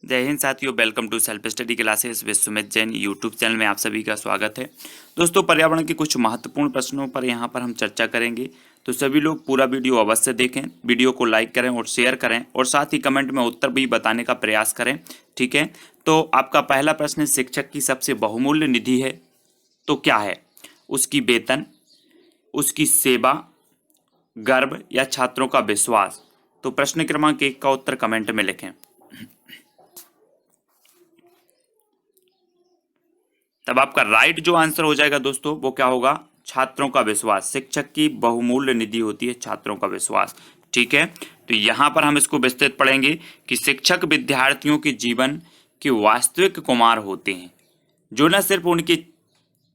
जय हिंद साथियों, welcome to self study classes Vishwamit Jain YouTube channel में आप सभी का स्वागत है। दोस्तों, पर्यावरण के कुछ महत्वपूर्ण प्रश्नों पर यहाँ पर हम चर्चा करेंगे, तो सभी लोग पूरा वीडियो अवश्य देखें, वीडियो को लाइक करें और शेयर करें और साथ ही कमेंट में उत्तर भी बताने का प्रयास करें। ठीक है, तो आपका पहला प्रश्न, शिक्षक की सबसे बहुमूल्य निधि है तो क्या है? उसकी वेतन, उसकी सेवा, गर्व या छात्रों का विश्वास? तो प्रश्न क्रमांक 1 का उत्तर कमेंट में लिखें। तब आपका राइट जो आंसर हो जाएगा दोस्तों वो क्या होगा? छात्रों का विश्वास। शिक्षक की बहुमूल्य निधि होती है छात्रों का विश्वास। ठीक है, तो यहां पर हम इसको विस्तृत पढ़ेंगे कि शिक्षक विद्यार्थियों के जीवन के वास्तविक कुमार होते हैं, जो न सिर्फ उनके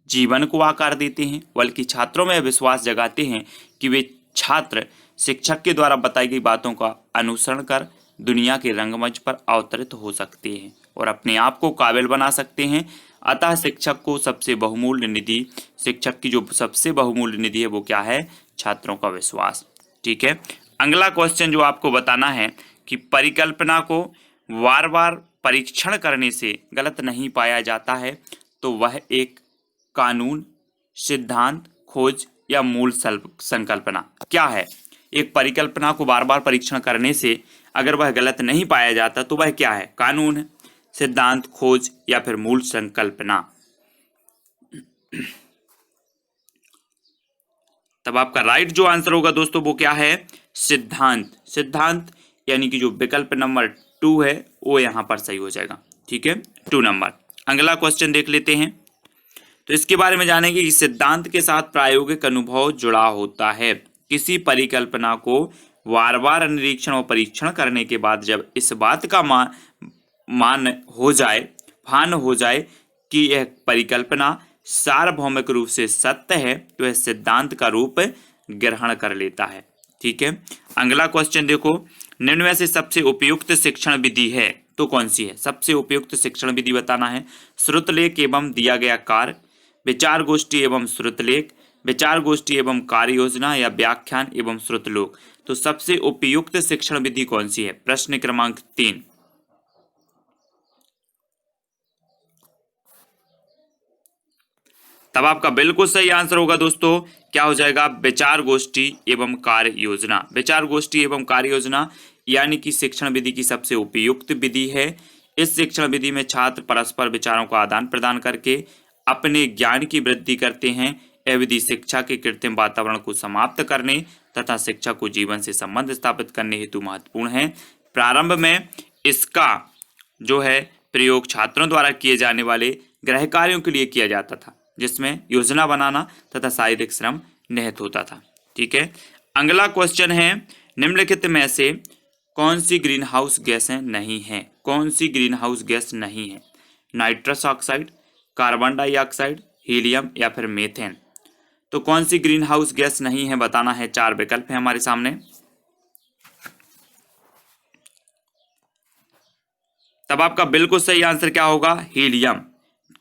जीवन को आकार देते हैं बल्कि छात्रों में विश्वास जगाते हैं कि वे छात्र शिक्षक के द्वारा बताई गई बातों का अनुसरण कर दुनिया के रंगमंच पर अवतरित हो सकते हैं और अपने आप को काबिल बना सकते हैं। अतः शिक्षक को सबसे बहुमूल्य निधि, शिक्षक की जो सबसे बहुमूल्य निधि है वो क्या है? छात्रों का विश्वास। ठीक है, अगला क्वेश्चन जो आपको बताना है कि परिकल्पना को बार बार परीक्षण करने से गलत नहीं पाया जाता है, तो वह एक कानून, सिद्धांत, खोज या मूल संकल्पना क्या है? एक परिकल्पना को बार बार परीक्षण करने से अगर वह गलत नहीं पाया जाता तो वह क्या है? कानून है, सिद्धांत, खोज या फिर मूल संकल्पना? तब आपका राइट जो आंसर होगा दोस्तों वो क्या है? सिद्धांत। सिद्धांत यानी कि जो विकल्प नंबर 2 है वो यहां पर सही हो जाएगा। ठीक है, 2 नंबर। अगला क्वेश्चन देख लेते हैं, तो इसके बारे में जानेंगे कि सिद्धांत के साथ प्रायोगिक अनुभव जुड़ा होता है। किसी परिकल्पना को बार बार निरीक्षण और परीक्षण करने के बाद जब इस बात का भान हो जाए कि यह परिकल्पना सार्वभौमिक रूप से सत्य है तो यह सिद्धांत का रूप ग्रहण कर लेता है। ठीक है, अगला क्वेश्चन देखो, निम्न में से सबसे उपयुक्त शिक्षण विधि है तो कौन सी है? सबसे उपयुक्त शिक्षण विधि बताना है। श्रुतलेख एवं दिया गया कार्य, विचार गोष्ठी एवं श्रुतलेख, विचार गोष्ठी एवं कार्य योजना या व्याख्यान एवं श्रुतलोक? तो सबसे उपयुक्त शिक्षण विधि कौन सी है? प्रश्न क्रमांक 3। तब आपका बिल्कुल सही आंसर होगा दोस्तों, क्या हो जाएगा? विचार गोष्ठी एवं कार्य योजना। विचार गोष्ठी एवं कार्य योजना यानी कि शिक्षण विधि की सबसे उपयुक्त विधि है। इस शिक्षण विधि में छात्र परस्पर विचारों का आदान प्रदान करके अपने ज्ञान की वृद्धि करते हैं। यह विधि शिक्षा के कृत्रिम वातावरण को समाप्त करने तथा शिक्षा को जीवन से संबंध स्थापित करने हेतु महत्वपूर्ण है। प्रारंभ में इसका जो है प्रयोग छात्रों द्वारा किए जाने वाले गृह कार्यों के लिए किया जाता था, जिसमें योजना बनाना तथा शारीरिक श्रम निहित होता था। ठीक है, अगला क्वेश्चन है, निम्नलिखित में से कौन सी ग्रीन हाउस गैसें नहीं है? कौन सी ग्रीन हाउस गैस नहीं है? Nitrous oxide, carbon dioxide, helium या फिर मीथेन? तो कौन सी ग्रीन हाउस गैस नहीं है बताना है। 4 विकल्प है हमारे सामने। तब आपका बिल्कुल सही आंसर क्या होगा? हीलियम।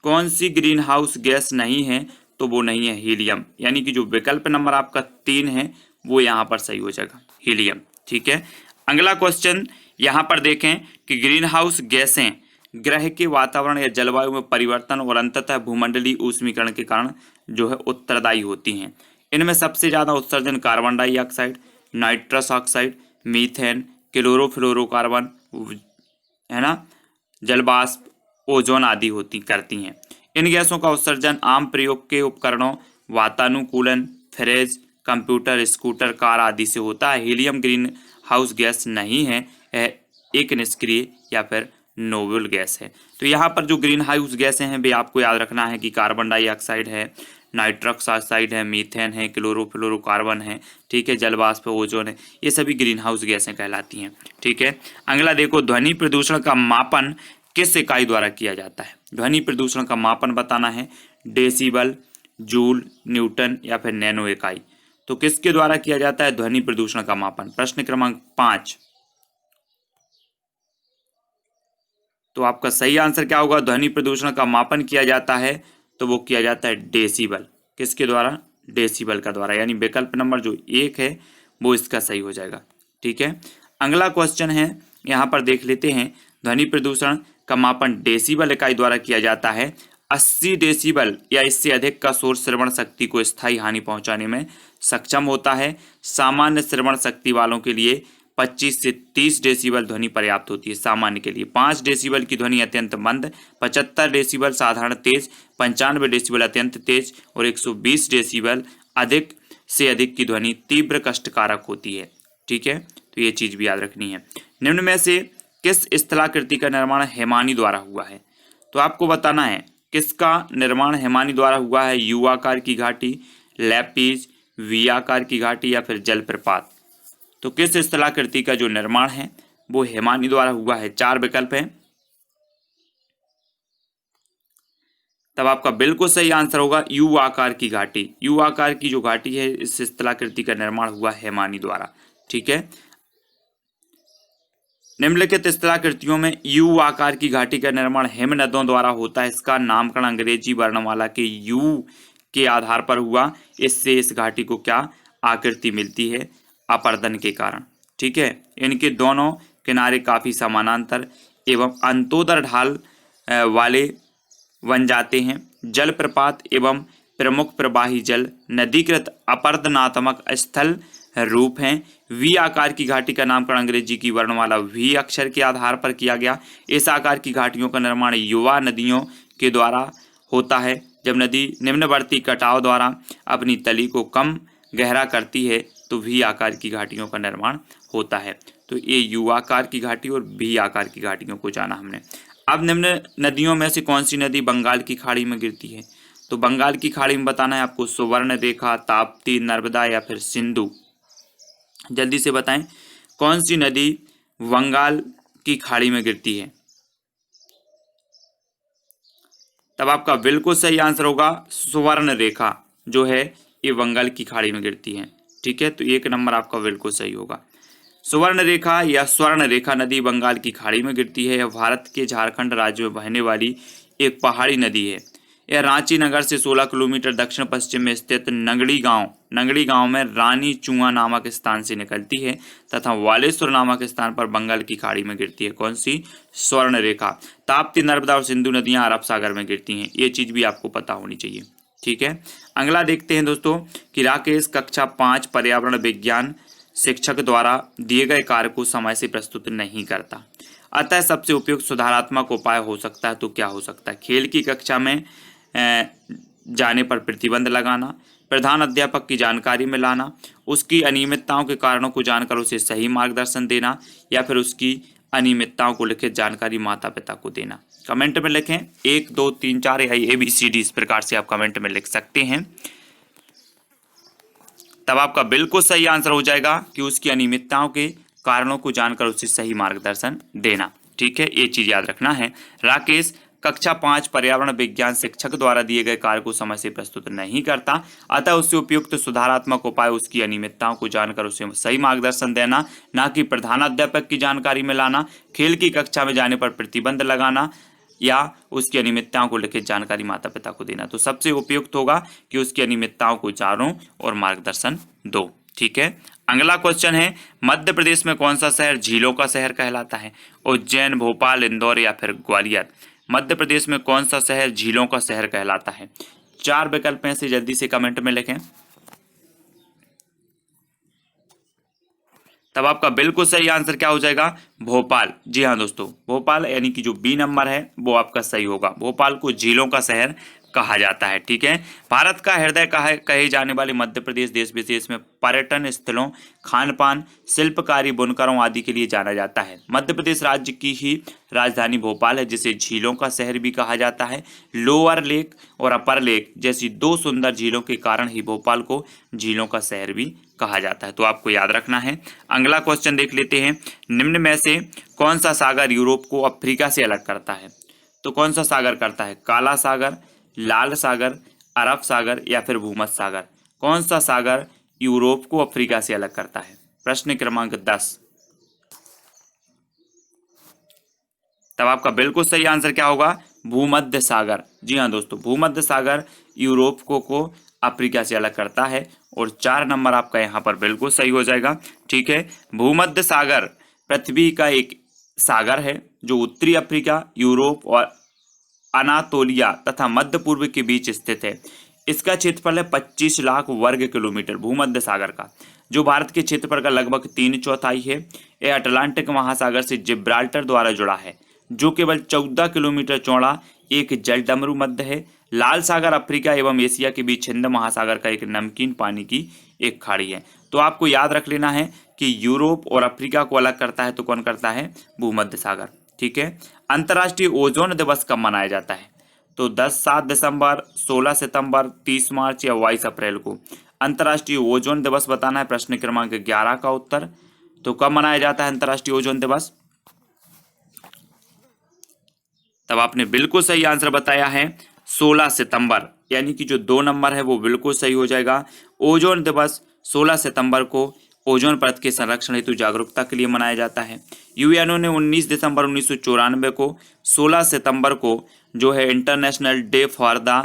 कौन सी ग्रीन हाउस गैस नहीं है? तो वो नहीं है हीलियम, यानी कि जो विकल्प नंबर आपका 3 है वो यहां पर सही हो जाएगा, हीलियम। ठीक है, अगला क्वेश्चन यहां पर देखें कि ग्रीन हाउस गैसें ग्रह के वातावरण या जलवायु में परिवर्तन और अंततः भूमंडलीय ऊष्मीकरण के कारण जो है उत्तरदायी होती हैं। इनमें सबसे ज्यादा उत्सर्जन carbon dioxide, nitrous oxide, methane, chlorofluorocarbon है ना, जलवाष्प, ओजोन आदि करती हैं। इन गैसों का उत्सर्जन आम प्रयोग के उपकरणों, वातानुकूलन, फ्रिज, कंप्यूटर, स्कूटर, कार आदि से होता है। हीलियम ग्रीन हाउस गैस नहीं है, यह एक निष्क्रिय या फिर नोबल गैस है। तो यहाँ पर जो ग्रीन हाउस गैसें हैं वे आपको याद रखना है कि कार्बन डाइऑक्साइड है, नाइट्रस ऑक्साइड है, मीथेन है, क्लोरोफ्लोरोकार्बन है, ठीक है, जलवाष्प, ओजोन है, ये सभी ग्रीन हाउस गैसें कहलाती हैं। ठीक है, अगला देखो, ध्वनि प्रदूषण का मापन किस इकाई द्वारा किया जाता है? ध्वनि प्रदूषण का मापन बताना है। डेसिबल, जूल, न्यूटन या फिर नैनो इकाई? तो किसके द्वारा किया जाता है ध्वनि प्रदूषण का मापन? प्रश्न क्रमांक 5। तो आपका सही आंसर क्या होगा? ध्वनि प्रदूषण का मापन किया जाता है तो वो किया जाता है डेसिबल। किसके द्वारा? डेसिबल का द्वारा, यानी विकल्प नंबर जो 1 है वो इसका सही हो जाएगा। ठीक है, अगला क्वेश्चन है, यहाँ पर देख लेते हैं, ध्वनि प्रदूषण का मापन डेसिबल इकाई द्वारा किया जाता है। 80 डेसिबल या इससे अधिक का शोर श्रवण शक्ति को स्थायी हानि पहुंचाने में सक्षम होता है। सामान्य श्रवण शक्ति वालों के लिए 25 से 30 डेसिबल ध्वनि पर्याप्त होती है। सामान्य के लिए 5 डेसिबल की ध्वनि अत्यंत मंद, 75 डेसिबल साधारण तेज, 95 डेसिबल अत्यंत तेज और 120 डेसिबल अधिक से अधिक की ध्वनि तीव्र कष्टकारक होती है। ठीक है, तो ये चीज भी याद रखनी है। निम्न में से किस स्थलाकृति का निर्माण हैमानी द्वारा हुआ है? तो आपको बताना है किसका निर्माण हैमानी द्वारा हुआ है। यू आकार की घाटी, लैपिज, वी आकार की घाटी या फिर जलप्रपात। तो किस स्थलाकृति का जो निर्माण है वो हैमानी द्वारा हुआ है? 4 विकल्प हैं, तब आपका बिल्कुल सही आंसर होगा यू आकार की घाटी। यू आकार की जो घाटी है इस स्थलाकृति का निर्माण हुआ हैमानी द्वारा। ठीक है, निम्नलिखित स्थलाकृतियों में यू आकार की घाटी का निर्माण हिमनदों द्वारा होता है। इसका नामकरण अंग्रेजी वर्णमाला के यू के आधार पर हुआ। इससे इस घाटी को क्या आकृति मिलती है? अपर्दन के कारण। ठीक है, इनके दोनों किनारे काफी समानांतर एवं अंतोदर ढाल वाले बन जाते हैं। जलप्रपात एवं प्रमुख प्रवाही जल नदीकृत अपर्दनात्मक स्थल रूप हैं। वी आकार की घाटी का नामकरण अंग्रेजी की वर्णमाला वी अक्षर के आधार पर किया गया। इस आकार की घाटियों का निर्माण युवा नदियों के द्वारा होता है। जब नदी निम्नवर्ती कटाव द्वारा अपनी तली को कम गहरा करती है तो वी आकार की घाटियों का निर्माण होता है। तो ये यू आकार की घाटी और वी आकार की घाटियों को जाना हमने। अब निम्न नदियों में से कौन सी नदी बंगाल की खाड़ी में गिरती है? तो बंगाल की खाड़ी में बताना है आपको सुवर्ण रेखा, ताप्ती, नर्मदा या फिर सिंधु। जल्दी से बताएं कौन सी नदी बंगाल की खाड़ी में गिरती है? तब आपका बिल्कुल सही आंसर होगा सुवर्ण रेखा जो है ये बंगाल की खाड़ी में गिरती है। ठीक है, तो 1 नंबर आपका बिल्कुल सही होगा। सुवर्ण रेखा या स्वर्ण रेखा नदी बंगाल की खाड़ी में गिरती है। यह भारत के झारखंड राज्य में बहने वाली एक पहाड़ी नदी है। यह रांची नगर से 16 किलोमीटर दक्षिण पश्चिम में स्थित नंगड़ी गांव में रानी चुआ नामक स्थान से निकलती है तथा वालेश्वर नामक स्थान पर बंगाल की खाड़ी में गिरती है। कौन सी? स्वर्ण रेखा। ताप्ती, नर्मदा और सिंधु नदियां अरब सागर में गिरती हैं। ये चीज भी आपको पता होनी चाहिए। ठीक है, अगला देखते हैं दोस्तों कि राकेश कक्षा 5 पर्यावरण विज्ञान शिक्षक द्वारा दिए गए कार्य को समय से प्रस्तुत नहीं करता, अतः सबसे उपयुक्त सुधारात्मक उपाय हो सकता है। तो क्या हो सकता है? खेल की कक्षा में जाने पर प्रतिबंध लगाना, प्रधान अध्यापक की जानकारी में लाना, उसकी अनियमितताओं के कारणों को जानकर उसे सही मार्गदर्शन देना या फिर उसकी अनियमितताओं को लिखित जानकारी माता पिता को देना। कमेंट में लिखें 1, 2, 3, 4 या ABCD इस प्रकार से आप कमेंट में लिख सकते हैं। तब आपका बिल्कुल सही आंसर हो जाएगा कि उसकी अनियमितताओं के कारणों को जानकर उसे सही मार्गदर्शन देना। ठीक है, ये चीज याद रखना है। राकेश कक्षा 5 पर्यावरण विज्ञान शिक्षक द्वारा दिए गए कार्य को समय से प्रस्तुत नहीं करता, अतः उससे उपयुक्त सुधारात्मक उपाय उसकी अनियमितताओं को जानकर उसे सही मार्गदर्शन देना, ना कि प्रधानाध्यापक की जानकारी में लाना, खेल की कक्षा में जाने पर प्रतिबंध लगाना या उसकी अनियमितताओं को लिखित जानकारी माता पिता को देना। तो सबसे उपयुक्त होगा कि उसकी अनियमितताओं को जानो और मार्गदर्शन दो। ठीक है, अगला क्वेश्चन है मध्य प्रदेश में कौन सा शहर झीलों का शहर कहलाता है? उज्जैन, भोपाल, इंदौर या फिर ग्वालियर। मध्य प्रदेश में कौन सा शहर झीलों का शहर कहलाता है? 4 विकल्प में से जल्दी से कमेंट में लिखें। तब आपका बिल्कुल सही आंसर क्या हो जाएगा? भोपाल। जी हाँ दोस्तों, भोपाल यानी कि जो बी नंबर है वो आपका सही होगा। भोपाल को झीलों का शहर कहा जाता है। ठीक है, भारत का हृदय कहे जाने वाले मध्य प्रदेश देश विशेष में पर्यटन स्थलों, खान पान, शिल्पकारी, बुनकरों आदि के लिए जाना जाता है। मध्य प्रदेश राज्य की ही राजधानी भोपाल है जिसे झीलों का शहर भी कहा जाता है। लोअर लेक और अपर लेक जैसी 2 सुंदर झीलों के कारण ही भोपाल को झीलों का शहर भी कहा जाता है। तो आपको याद रखना है। अगला क्वेश्चन देख लेते हैं, निम्न में से कौन सा सागर यूरोप को अफ्रीका से अलग करता है? तो कौन सा सागर करता है? काला सागर, लाल सागर, अरब सागर या फिर भूमध्य सागर। कौन सा सागर यूरोप को अफ्रीका से अलग करता है? प्रश्न क्रमांक 10। तब आपका बिल्कुल सही आंसर क्या होगा? भूमध्य सागर। जी हाँ दोस्तों, भूमध्य सागर यूरोप को अफ्रीका से अलग करता है और 4 नंबर आपका यहाँ पर बिल्कुल सही हो जाएगा। ठीक है, भूमध्य सागर पृथ्वी का एक सागर है जो उत्तरी अफ्रीका, यूरोप और अनातोलिया तथा मध्य पूर्व के बीच स्थित है। इसका क्षेत्रफल है 25 लाख वर्ग किलोमीटर भूमध्य सागर का, जो भारत के क्षेत्रफल का लगभग 3/4 है। यह अटलांटिक महासागर से जिब्राल्टर द्वारा जुड़ा है, जो केवल 14 किलोमीटर चौड़ा एक जलडमरू मध्य है। लाल सागर अफ्रीका एवं एशिया के बीच हिंद महासागर का एक नमकीन पानी की एक खाड़ी है। तो आपको याद रख लेना है कि यूरोप और अफ्रीका को अलग करता है तो कौन करता है? भूमध्य सागर। ठीक है। अंतर्राष्ट्रीय ओजोन दिवस कब मनाया जाता है? तो 7 दिसंबर, 16 सितंबर, 30 मार्च या 22 अप्रैल को अंतर्राष्ट्रीय ओजोन दिवस बताना है। प्रश्न क्रमांक 11 का उत्तर। तो कब मनाया जाता है अंतर्राष्ट्रीय ओजोन दिवस? तब आपने बिल्कुल सही आंसर बताया है 16 सितंबर, यानी कि जो 2 नंबर है वो बिल्कुल सही हो जाएगा। ओजोन दिवस 16 सितंबर को ओजोन परत के संरक्षण हेतु जागरूकता के लिए मनाया जाता है। यूएनओ ने 19 दिसंबर 1994 को 16 सितंबर को जो है international day for the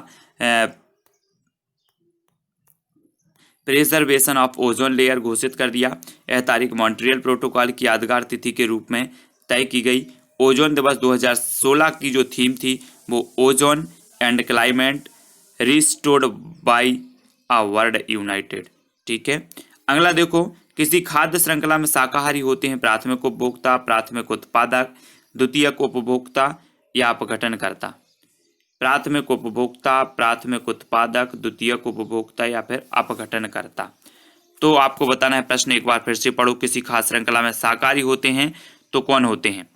preservation of ozone layer घोषित कर दिया। यह तारीख मॉन्ट्रियल प्रोटोकॉल की यादगार तिथि के रूप में तय की गई। ओजोन दिवस 2016 की जो थीम थी वो ozone and climate restored bye a world United. ठीक है। अगला देखो, किसी खाद्य श्रृंखला में शाकाहारी होते हैं प्राथमिक उपभोक्ता, प्राथमिक उत्पादक, द्वितीयक उपभोक्ता या अपघटनकर्ता। प्राथमिक उपभोक्ता, प्राथमिक उत्पादक, द्वितीयक उपभोक्ता या फिर अपघटनकर्ता। तो आपको बताना है, प्रश्न एक बार फिर से पढ़ो। किसी खाद्य श्रृंखला में शाकाहारी होते हैं तो कौन होते हैं?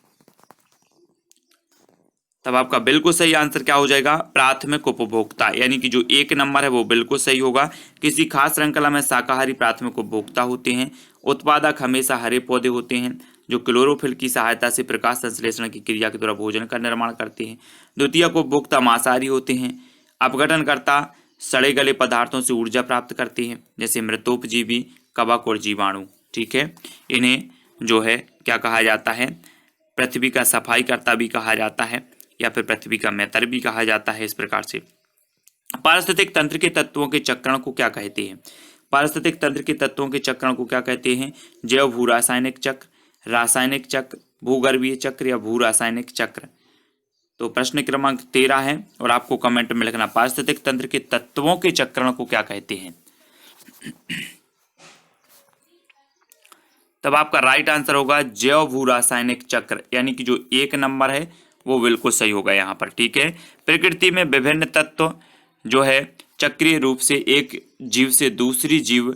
तब आपका बिल्कुल सही आंसर क्या हो जाएगा? प्राथमिक उपभोक्ता, यानी कि जो 1 नंबर है वो बिल्कुल सही होगा। किसी खास श्रृंखला में शाकाहारी प्राथमिक उपभोक्ता होते हैं। उत्पादक हमेशा हरे पौधे होते हैं जो क्लोरोफिल की सहायता से प्रकाश संश्लेषण की क्रिया के द्वारा भोजन का निर्माण करते हैं। द्वितीयक उपभोक्ता मांसाहारी होते हैं। अपघटनकर्ता सड़े गले पदार्थों से ऊर्जा प्राप्त करते हैं, जैसे मृतोपजीवी, कवक और जीवाणु। ठीक है। इन्हें जो है क्या कहा जाता है? पृथ्वी का सफाईकर्ता भी कहा जाता है या फिर पृथ्वी का मैत्र भी कहा जाता है। इस प्रकार से पारिस्थितिक तंत्र के तत्वों के चक्रण को क्या कहते हैं? पारिस्थितिक तंत्र के तत्वों के चक्रण को क्या कहते हैं? जैव भू रासायनिक चक्र, रासायनिक चक्र, भूगर्भीय चक्र या भू रासायनिक चक्र। तो प्रश्न क्रमांक 13 है और आपको कमेंट में लिखना, पारिस्थितिक तंत्र के तत्वों के चक्रण को क्या कहते हैं? तब आपका राइट आंसर होगा जैव भू रासायनिक चक्र, यानी कि जो 1 नंबर है वो बिल्कुल सही होगा यहाँ पर। ठीक है। प्रकृति में विभिन्न तत्व जो है चक्रीय रूप से एक जीव से दूसरी जीव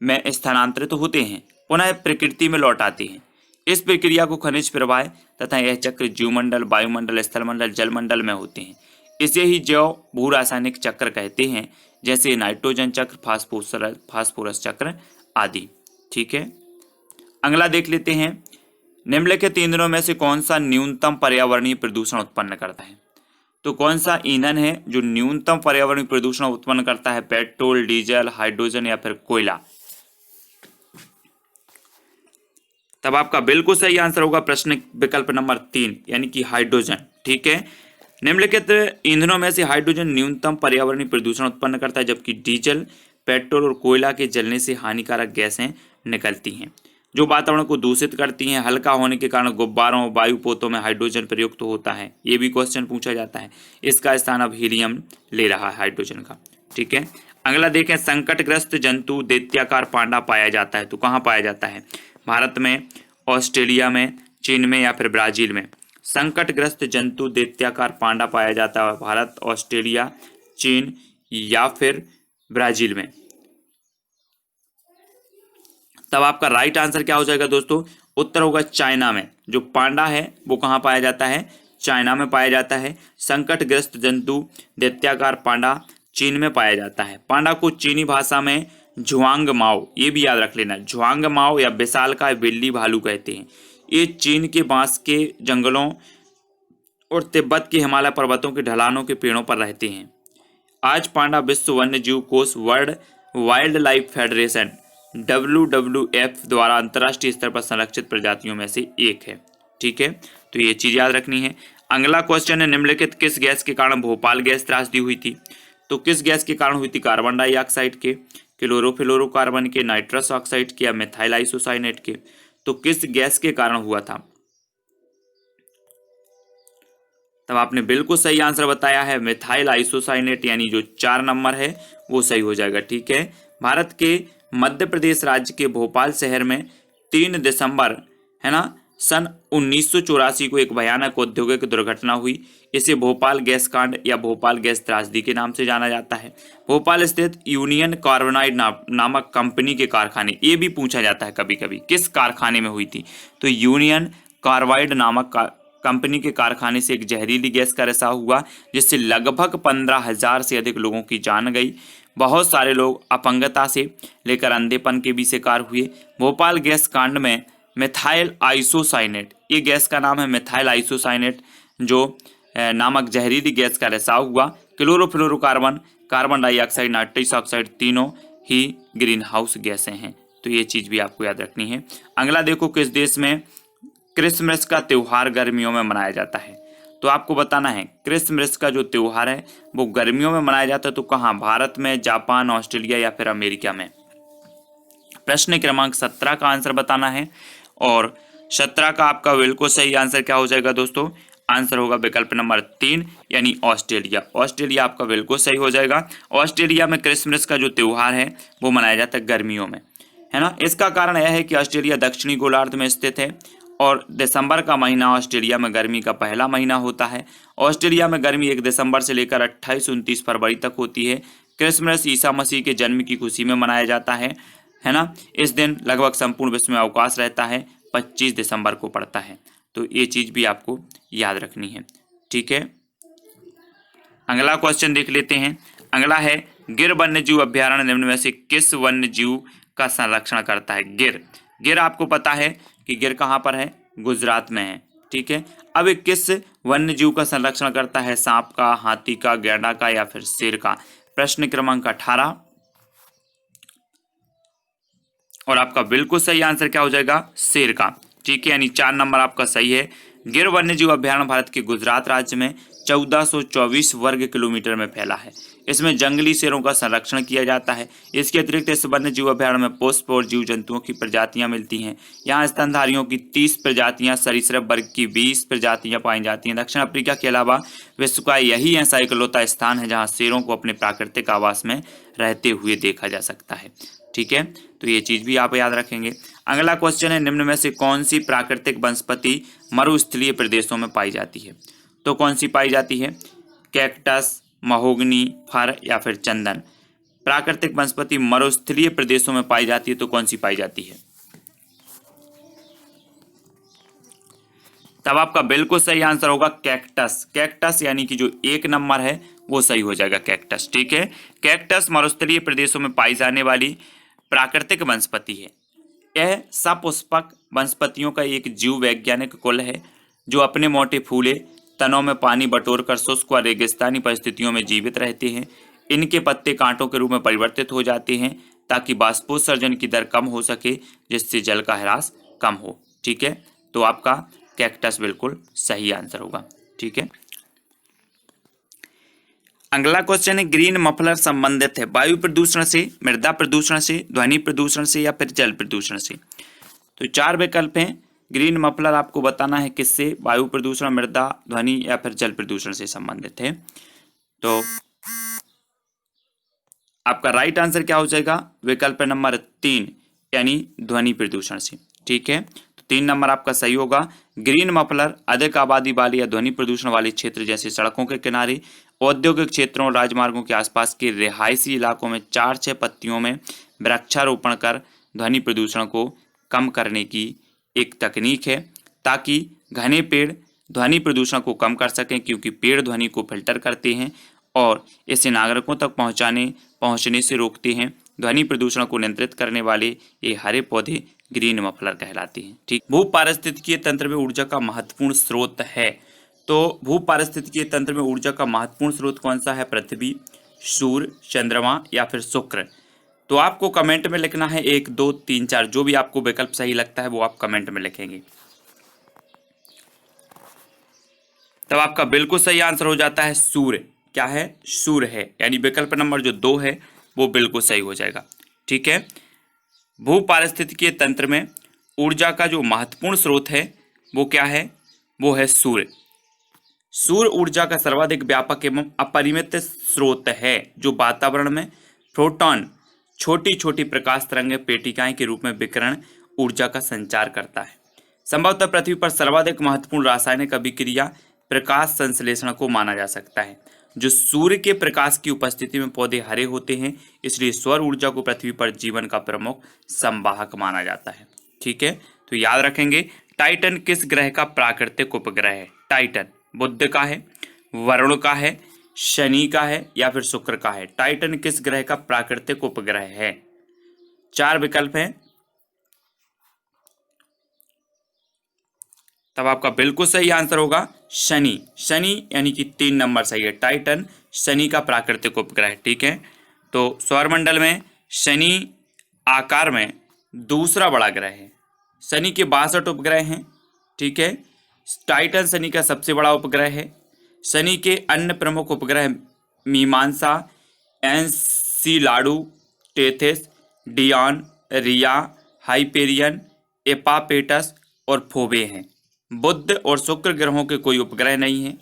में स्थानांतरित होते हैं, पुनः प्रकृति में लौट आते हैं। इस प्रक्रिया को खनिज प्रवाह तथा यह चक्र जीवमंडल, वायुमंडल, स्थलमंडल, जलमंडल में होते हैं। इसे ही जैव भू रासायनिक चक्र कहते हैं, जैसे नाइट्रोजन चक्र, फास्फोरस चक्र आदि। ठीक है। अगला देख लेते हैं, निम्नलिखित ईंधनों में से कौन सा न्यूनतम पर्यावरणीय प्रदूषण उत्पन्न करता है? तो कौन सा ईंधन है जो न्यूनतम पर्यावरणीय प्रदूषण उत्पन्न करता है? पेट्रोल, डीजल, हाइड्रोजन या फिर कोयला। तब आपका बिल्कुल सही आंसर होगा प्रश्न विकल्प नंबर 3, यानी कि हाइड्रोजन। ठीक है। निम्नलिखित ईंधनों में से हाइड्रोजन न्यूनतम पर्यावरणीय प्रदूषण उत्पन्न करता है, जबकि डीजल, पेट्रोल और कोयला के जलने से हानिकारक गैसें निकलती हैं जो वातावरण को दूषित करती हैं। हल्का होने के कारण गुब्बारों और वायु पोतों में हाइड्रोजन प्रयुक्त होता है, ये भी क्वेश्चन पूछा जाता है। इसका स्थान अब हीलियम ले रहा है हाइड्रोजन का। ठीक है। अगला देखें, संकटग्रस्त जंतु दैत्याकार पांडा पाया जाता है तो कहाँ पाया जाता है? भारत में, ऑस्ट्रेलिया में, चीन में या फिर ब्राजील में। संकटग्रस्त जंतु दैत्याकार पांडा पाया जाता है भारत, ऑस्ट्रेलिया, चीन या फिर ब्राजील में। तब आपका राइट आंसर क्या हो जाएगा दोस्तों? उत्तर होगा चाइना में। जो पांडा है वो कहाँ पाया जाता है? चाइना में पाया जाता है। संकटग्रस्त जंतु दैत्याकार पांडा चीन में पाया जाता है। पांडा को चीनी भाषा में झुआंग माओ, ये भी याद रख लेना, झुआंग माओ या विशालकाय बिल्ली भालू कहते हैं। ये चीन के बांस के जंगलों और तिब्बत के हिमालय पर्वतों के ढलानों के पेड़ों पर रहते हैं। आज पांडा विश्व वन्य जीव कोष, world wild life federation WWF द्वारा अंतर्राष्ट्रीय स्तर पर संरक्षित प्रजातियों में से एक है। ठीक है। तो ये चीज याद रखनी है। अगला क्वेश्चन है, निम्नलिखित किस गैस के कारण भोपाल गैस त्रासदी हुई थी? तो किस गैस के कारण हुई थी? कार्बन डाइऑक्साइड के, क्लोरोफ्लोरोकार्बन के, नाइट्रस ऑक्साइड के या मिथाइल आइसोसाइनेट के। तो किस गैस के कारण हुआ था? तब आपने बिल्कुल सही आंसर बताया है, मिथाइल आइसोसाइनेट, यानी जो 4 नंबर है वो सही हो जाएगा। ठीक है, भारत के मध्य प्रदेश राज्य के भोपाल शहर में 3 दिसंबर है ना सन 1984 को एक भयानक औद्योगिक दुर्घटना हुई। इसे भोपाल गैस कांड या भोपाल गैस त्रासदी के नाम से जाना जाता है। भोपाल स्थित यूनियन कार्बाइड नामक कंपनी के कारखाने, ये भी पूछा जाता है कभी कभी, किस कारखाने में हुई थी, तो यूनियन कार्बाइड नामक कंपनी के कारखाने से एक जहरीली गैस का रिसाव हुआ, जिससे लगभग 15,000 से अधिक लोगों की जान गई। बहुत सारे लोग अपंगता से लेकर अंधेपन के भी शिकार हुए। भोपाल गैस कांड में मिथाइल आइसोसाइनेट, ये गैस का नाम है मिथाइल आइसोसाइनेट, जो नामक जहरीली गैस का रिसाव हुआ। Chlorofluorocarbon, carbon dioxide, nitrous oxide, तीनों ही ग्रीन हाउस गैसें हैं। तो ये चीज़ भी आपको याद रखनी है। अगला देखो, किस देश में क्रिसमस का त्यौहार गर्मियों में मनाया जाता है, तो आपको बताना है क्रिसमस का जो त्यौहार है वो गर्मियों में मनाया जाता है, तो कहाँ, भारत में, जापान, ऑस्ट्रेलिया या फिर अमेरिका में। प्रश्न क्रमांक 17 का आंसर बताना है, और 17 का आपका बिल्कुल सही आंसर क्या हो जाएगा दोस्तों, आंसर होगा विकल्प नंबर 3 यानी ऑस्ट्रेलिया। ऑस्ट्रेलिया आपका बिल्कुल सही हो जाएगा। ऑस्ट्रेलिया में क्रिसमस का जो त्यौहार है वो मनाया जाता है गर्मियों में, है ना। इसका कारण यह है कि ऑस्ट्रेलिया दक्षिणी गोलार्ध में स्थित है और दिसंबर का महीना ऑस्ट्रेलिया में गर्मी का पहला महीना होता है। ऑस्ट्रेलिया में गर्मी 1 दिसंबर से लेकर 28-29 फरवरी तक होती है। क्रिसमस ईसा मसीह के जन्म की खुशी में मनाया जाता है ना। इस दिन लगभग संपूर्ण विश्व में अवकाश रहता है, 25 दिसंबर को पड़ता है। तो ये चीज़ भी आपको याद रखनी है। ठीक है, अगला क्वेश्चन देख लेते हैं। अगला है, गिर वन्यजीव अभ्यारण्य निम्न में से किस वन्यजीव का संरक्षण करता है। गिर आपको पता है कि गिर कहाँ पर है, गुजरात में है। ठीक है, अब ये किस वन्यजीव का संरक्षण करता है, सांप का, हाथी का, गैंडा का या फिर शेर का। प्रश्न क्रमांक 18, और आपका बिल्कुल सही आंसर क्या हो जाएगा, शेर का। ठीक है, यानी 4 नंबर आपका सही है। गिर वन्यजीव अभ्यारण्य भारत के गुजरात राज्य में 1424 वर्ग किलोमीटर में फैला है। इसमें जंगली शेरों का संरक्षण किया जाता है। इसके अतिरिक्त इस वन्यजीव अभ्यारण्य में पुष्प और जीव जंतुओं की प्रजातियां मिलती हैं। यहाँ स्तनधारियों की 30 प्रजातियां, सरीसृप वर्ग की 20 प्रजातियां पाई जाती हैं। दक्षिण अफ्रीका के अलावा विश्व का यही ऐसा इकलौता स्थान है जहाँ शेरों को अपने प्राकृतिक आवास में रहते हुए देखा जा सकता है। ठीक है, तो ये चीज भी आप याद रखेंगे। अगला क्वेश्चन है, निम्न में से कौन सी प्राकृतिक वनस्पति मरुस्थलीय प्रदेशों में पाई जाती है। तो कौन सी पाई जाती है, कैक्टस, महोगनी, फर या फिर चंदन। प्राकृतिक वनस्पति मरुस्थलीय प्रदेशों में पाई जाती है, तो कौन सी पाई जाती है। तब आपका बिल्कुल सही आंसर होगा कैक्टस। कैक्टस यानी कि जो 1 नंबर है वो सही हो जाएगा, कैक्टस। ठीक है, कैक्टस मरुस्थलीय प्रदेशों में पाई जाने वाली प्राकृतिक वनस्पति है। यह सपुष्पक वनस्पतियों का एक जीव वैज्ञानिक कुल है जो अपने मोटे फूले तनों में पानी बटोरकर शुष्क व रेगिस्तानी परिस्थितियों में जीवित रहते हैं। इनके पत्ते कांटों के रूप में परिवर्तित हो जाते हैं ताकि बाष्पोत्सर्जन की दर कम हो सके, जिससे जल का ह्रास कम हो। ठीक है, तो आपका कैक्टस बिल्कुल सही आंसर होगा। ठीक है, अगला क्वेश्चन है, ग्रीन मफलर संबंधित है वायु प्रदूषण से, मृदा प्रदूषण से, ध्वनि प्रदूषण से या फिर जल प्रदूषण से। तो 4 विकल्प हैं। ग्रीन मफलर आपको बताना है किससे, वायु प्रदूषण, मृदा, ध्वनि या फिर जल प्रदूषण से संबंधित है। तो आपका राइट आंसर क्या हो जाएगा, विकल्प नंबर 3 यानी ध्वनि प्रदूषण से। ठीक है, तो 3 नंबर आपका सही होगा। ग्रीन मफलर अधिक आबादी वाले या ध्वनि प्रदूषण वाले क्षेत्र जैसे सड़कों के किनारे, औद्योगिक क्षेत्रों और राजमार्गों के आसपास के रिहायशी इलाकों में 4-6 पत्तियों में वृक्षारोपण कर ध्वनि प्रदूषण को कम करने की एक तकनीक है, ताकि घने पेड़ ध्वनि प्रदूषण को कम कर सकें, क्योंकि पेड़ ध्वनि को फिल्टर करते हैं और इसे नागरिकों तक पहुंचने से रोकते हैं। ध्वनि प्रदूषण को नियंत्रित करने वाले ये हरे पौधे ग्रीन मफलर कहलाते हैं। ठीक, भू पारिस्थितिकीय तंत्र में ऊर्जा का महत्वपूर्ण स्रोत है। तो भू पारिस्थितिकीय तंत्र में ऊर्जा का महत्वपूर्ण स्रोत कौन सा है, पृथ्वी, सूर्य, चंद्रमा या फिर शुक्र। तो आपको कमेंट में लिखना है 1, 2, 3, 4, जो भी आपको विकल्प सही लगता है वो आप कमेंट में लिखेंगे। तब आपका बिल्कुल सही आंसर हो जाता है सूर्य। क्या है, सूर्य है, यानी विकल्प नंबर जो 2 है वो बिल्कुल सही हो जाएगा। ठीक है, भू पारिस्थितिकीय तंत्र में ऊर्जा का जो महत्वपूर्ण स्रोत है वो क्या है, वो है सूर्य। सूर्य ऊर्जा का सर्वाधिक व्यापक एवं अपरिमित स्रोत है जो वातावरण में प्रोटॉन छोटी छोटी प्रकाश तरंग पेटिकाएं के रूप में विकिरण ऊर्जा का संचार करता है। संभवतः पृथ्वी पर सर्वाधिक महत्वपूर्ण रासायनिक अभिक्रिया प्रकाश संश्लेषण को माना जा सकता है। जो सूर्य के प्रकाश की उपस्थिति में पौधे हरे होते हैं, इसलिए सौर ऊर्जा को पृथ्वी पर जीवन का प्रमुख संवाहक माना जाता है। ठीक है, तो याद रखेंगे टाइटन किस ग्रह का प्राकृतिक उपग्रह है? टाइटन बुध का है, वरुण का है, शनि का है या फिर शुक्र का है? टाइटन किस ग्रह का प्राकृतिक उपग्रह है? 4 विकल्प हैं, तब आपका बिल्कुल सही आंसर होगा शनि। शनि यानी कि 3 नंबर सही है। टाइटन शनि का प्राकृतिक उपग्रह। ठीक है, तो सौरमंडल में शनि आकार में दूसरा बड़ा ग्रह है। शनि के 62 उपग्रह हैं। ठीक है, टाइटन शनि का सबसे बड़ा उपग्रह है। शनि के अन्य प्रमुख उपग्रह मीमांसा, एनसीलाडू, टेथिस, डियॉन, रिया, हाइपेरियन, एपापेटस और फोबे हैं। बुध और शुक्र ग्रहों के कोई उपग्रह नहीं है।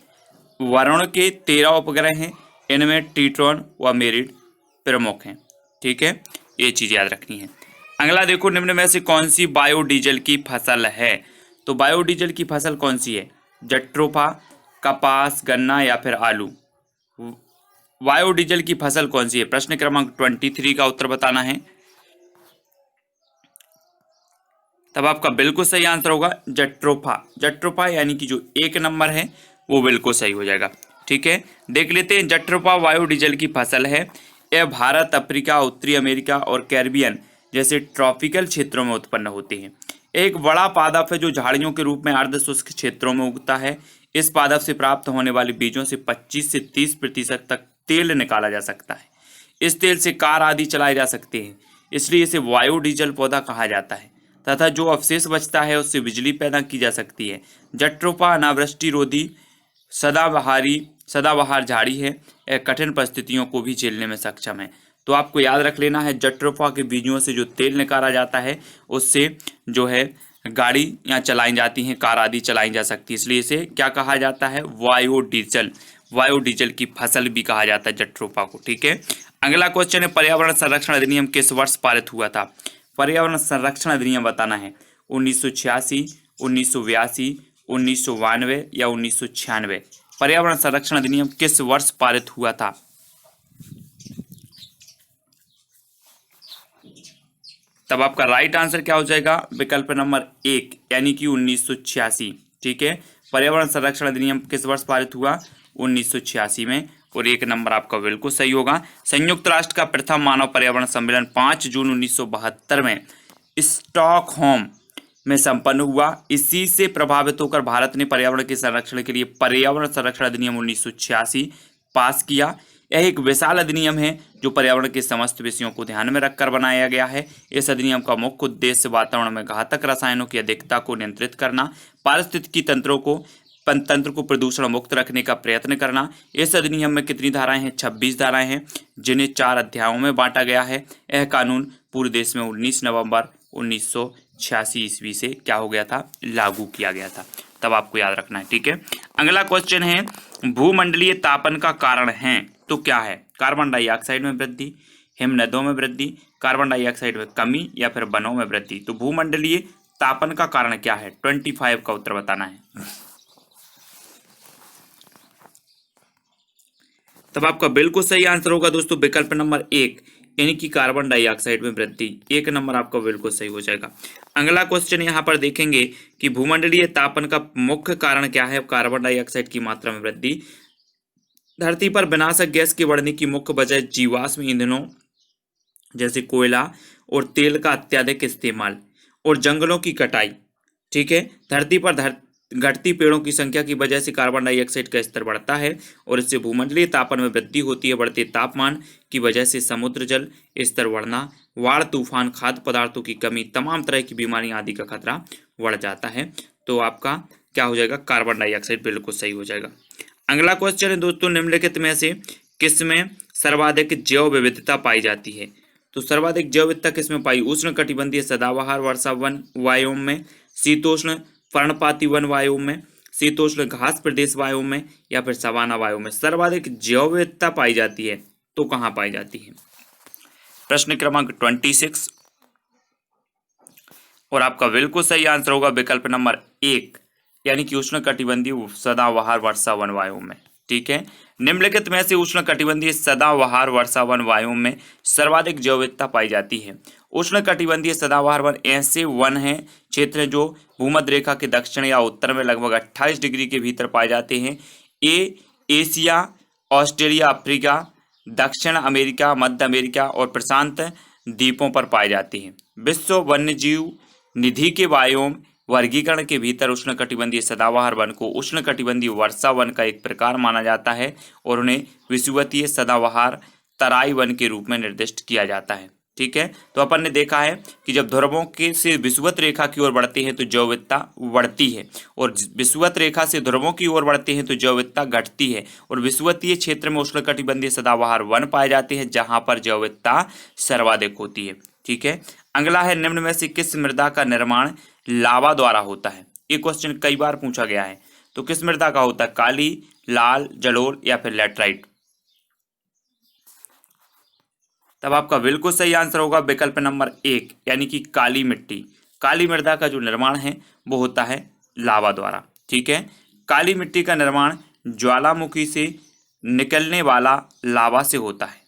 वरुण के 13 उपग्रह हैं, इनमें ट्रिटोन व मेरिड प्रमुख हैं। ठीक है, ये चीज़ याद रखनी है। अगला देखो, निम्न में से कौन सी बायोडीजल की फसल है? तो बायोडीजल की फसल कौन सी है? जट्रोफा, कपास, गन्ना या फिर आलू? बायोडीजल की फसल कौन सी है? प्रश्न क्रमांक 23 का उत्तर बताना है। तब आपका बिल्कुल सही आंसर होगा जट्रोफा। जट्रोफा यानी कि जो 1 नंबर है वो बिल्कुल सही हो जाएगा। ठीक है, देख लेते हैं। जट्रोफा बायोडीजल की फसल है। यह भारत, अफ्रीका, उत्तरी अमेरिका और कैरिबियन जैसे ट्रॉपिकल क्षेत्रों में उत्पन्न होते हैं। एक बड़ा पादप है जो झाड़ियों के रूप में अर्धशुष्क क्षेत्रों में उगता है। इस पादप से प्राप्त होने वाले बीजों से 25 से 30% तक तेल निकाला जा सकता है। इस तेल से कार आदि चलाए जा सकते हैं, इसलिए इसे बायोडीजल पौधा कहा जाता है। तथा जो अवशेष बचता है उससे बिजली पैदा की जा सकती है। जट्रोफा अनावृष्टि रोधी सदाबहार झाड़ी है। यह कठिन परिस्थितियों को भी झेलने में सक्षम है। तो आपको याद रख लेना है, जट्रोफा के बीजों से जो तेल निकाला जाता है उससे जो है गाड़ियाँ चलाई जाती हैं, कार आदि चलाई जा सकती है, इसलिए इसे क्या कहा जाता है? बायोडीजल। बायोडीजल की फसल भी कहा जाता है जट्रोफा को। ठीक है, अगला क्वेश्चन है, पर्यावरण संरक्षण अधिनियम किस वर्ष पारित हुआ था? पर्यावरण संरक्षण अधिनियम बताना है। 1986, 1982, 1992 या 1996? पर्यावरण संरक्षण अधिनियम किस वर्ष पारित हुआ था? तब आपका राइट आंसर क्या हो जाएगा? विकल्प नंबर 1 यानी कि 1986। ठीक है, पर्यावरण संरक्षण अधिनियम किस वर्ष पारित हुआ? 1986 में, और 1 नंबर आपका बिल्कुल सही होगा। संयुक्त राष्ट्र का प्रथम मानव पर्यावरण सम्मेलन 5 जून 1972 में स्टॉकहोम में संपन्न हुआ। इसी से प्रभावित होकर भारत ने पर्यावरण के संरक्षण के लिए पर्यावरण संरक्षण अधिनियम 1986 पास किया। यह एक विशाल अधिनियम है जो पर्यावरण के समस्त विषयों को ध्यान में रखकर बनाया गया है। इस अधिनियम का मुख्य उद्देश्य वातावरण में घातक रसायनों की अधिकता को नियंत्रित करना, पारिस्थितिकी तंत्र को प्रदूषण मुक्त रखने का प्रयत्न करना। इस अधिनियम में कितनी धाराएं हैं? 26 धाराएं हैं, जिन्हें 4 अध्यायों में बांटा गया है। यह कानून पूरे देश में 19 नवंबर 1986 ईस्वी से क्या हो गया था? लागू किया गया था। तब आपको याद रखना है। ठीक है, अगला क्वेश्चन है, भूमंडलीय तापन का कारण है तो क्या है? कार्बन डाइऑक्साइड में वृद्धि, हिमनदों में वृद्धि, कार्बन डाइऑक्साइड में कमी या फिर वनों में वृद्धि? तो भूमंडलीय तापन का कारण क्या है? 25 का उत्तर बताना है। तब आपका बिल्कुल सही आंसर होगा दोस्तों विकल्प नंबर 1 यानी कि कार्बन डाइऑक्साइड में वृद्धि। 1 नंबर आपका बिल्कुल सही हो जाएगा। अगला क्वेश्चन यहाँ पर देखेंगे कि भूमंडलीय तापन का मुख्य कारण क्या है? कार्बन डाइऑक्साइड की मात्रा में वृद्धि। धरती पर विनाशक गैस के बढ़ने की मुख्य वजह जीवाश्म ईंधनों जैसे कोयला और तेल का अत्यधिक इस्तेमाल और जंगलों की कटाई। ठीक है, धरती पर घटती पेड़ों की संख्या की वजह से कार्बन डाइऑक्साइड का स्तर बढ़ता है और इससे भूमंडलीय तापन में वृद्धि होती है। बढ़ते तापमान की वजह से समुद्र जल स्तर बढ़ना, बाढ़, तूफान, खाद्य पदार्थों की कमी, तमाम तरह की बीमारियां आदि का खतरा बढ़ जाता है। तो आपका क्या हो जाएगा? कार्बन डाइऑक्साइड बिल्कुल सही हो जाएगा। अगला क्वेश्चन है दोस्तों, निम्नलिखित में से किसमें सर्वाधिक जैव विविधता पाई जाती है? तो सर्वाधिक जैव विविधता किसमें पाई? उष्ण कटिबंधीय सदाबहार वर्षा वन वायुओं में, शीतोष्ण पर्णपाती वन वायुओं में, शीतोष्ण घास प्रदेश वायु में या फिर सवाना वायु में सर्वाधिक जैव विविधता पाई जाती है तो कहाँ पाई जाती है? प्रश्न क्रमांक 26 और आपका बिल्कुल सही आंसर होगा विकल्प नंबर 1 यानी कि उष्णकटिबंधीय सदाबहार वर्षावन वायु में। ठीक है, निम्नलिखित में से उष्णकटिबंधीय सदाबहार वर्षावन वायु में सर्वाधिक जैव विविधता पाई जाती है। उष्णकटिबंधीय सदाबहार वन ऐसे वन हैं क्षेत्र हैं जो भूमध्य रेखा के दक्षिण या उत्तर में लगभग 28 डिग्री के भीतर पाए जाते हैं। एशिया, ऑस्ट्रेलिया, अफ्रीका, दक्षिण अमेरिका, मध्य अमेरिका और प्रशांत द्वीपों पर पाए जाते हैं। विश्व वन्यजीव निधि के बायोम वर्गीकरण के भीतर उष्णकटिबंधीय सदाबहार वन को उष्णकटिबंधीय वर्षा वन का एक प्रकार माना जाता है और उन्हें विषुवतीय सदाबहार तराई वन के रूप में निर्दिष्ट किया जाता है। ठीक है, तो अपन ने देखा है कि जब ध्रुवों के से विषुवत रेखा की ओर बढ़ते हैं तो जैव विविधता बढ़ती है और विषुवत रेखा से ध्रुवों की ओर बढ़ते हैं तो जैव विविधता घटती है और विषुवतीय क्षेत्र में उष्णकटिबंधीय सदाबहार वन पाए जाते हैं जहां पर जैव विविधता सर्वाधिक होती है। ठीक है, अगला है निम्न में से किस मृदा का निर्माण लावा द्वारा होता है? ये क्वेश्चन कई बार पूछा गया है। तो किस मृदा का होता है? काली, लाल, जलोढ़ या फिर लैटराइट? तब आपका बिल्कुल सही आंसर होगा विकल्प नंबर 1 यानी कि काली मिट्टी। काली मृदा का जो निर्माण है वो होता है लावा द्वारा। ठीक है, काली मिट्टी का निर्माण ज्वालामुखी से निकलने वाला लावा से होता है।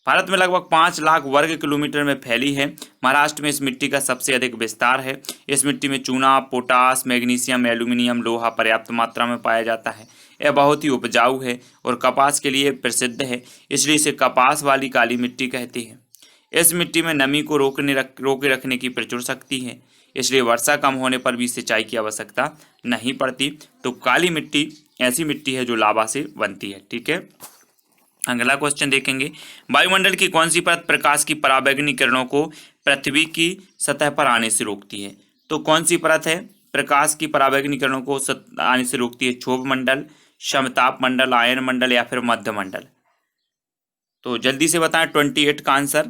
भारत में लगभग 5 लाख वर्ग किलोमीटर में फैली है। महाराष्ट्र में इस मिट्टी का सबसे अधिक विस्तार है। इस मिट्टी में चूना, पोटास, मैग्नीशियम, एल्यूमिनियम, लोहा पर्याप्त मात्रा में पाया जाता है। यह बहुत ही उपजाऊ है और कपास के लिए प्रसिद्ध है, इसलिए इसे कपास वाली काली मिट्टी कहते हैं। इस मिट्टी में नमी को रोके रखने की प्रचुर शक्ति है, इसलिए वर्षा कम होने पर भी सिंचाई की आवश्यकता नहीं पड़ती। तो काली मिट्टी ऐसी मिट्टी है जो लावा से बनती है। ठीक है, अगला क्वेश्चन देखेंगे। वायुमंडल की कौन सी परत प्रकाश की पराबैंगनी किरणों को पृथ्वी की सतह पर आने से रोकती है? तो कौन सी परत है प्रकाश की पराबैंगनी किरणों को आने से रोकती है? क्षोभ मंडल, समताप मंडल, आयन मंडल या फिर मध्य मंडल? तो जल्दी से बताएं 28 का आंसर।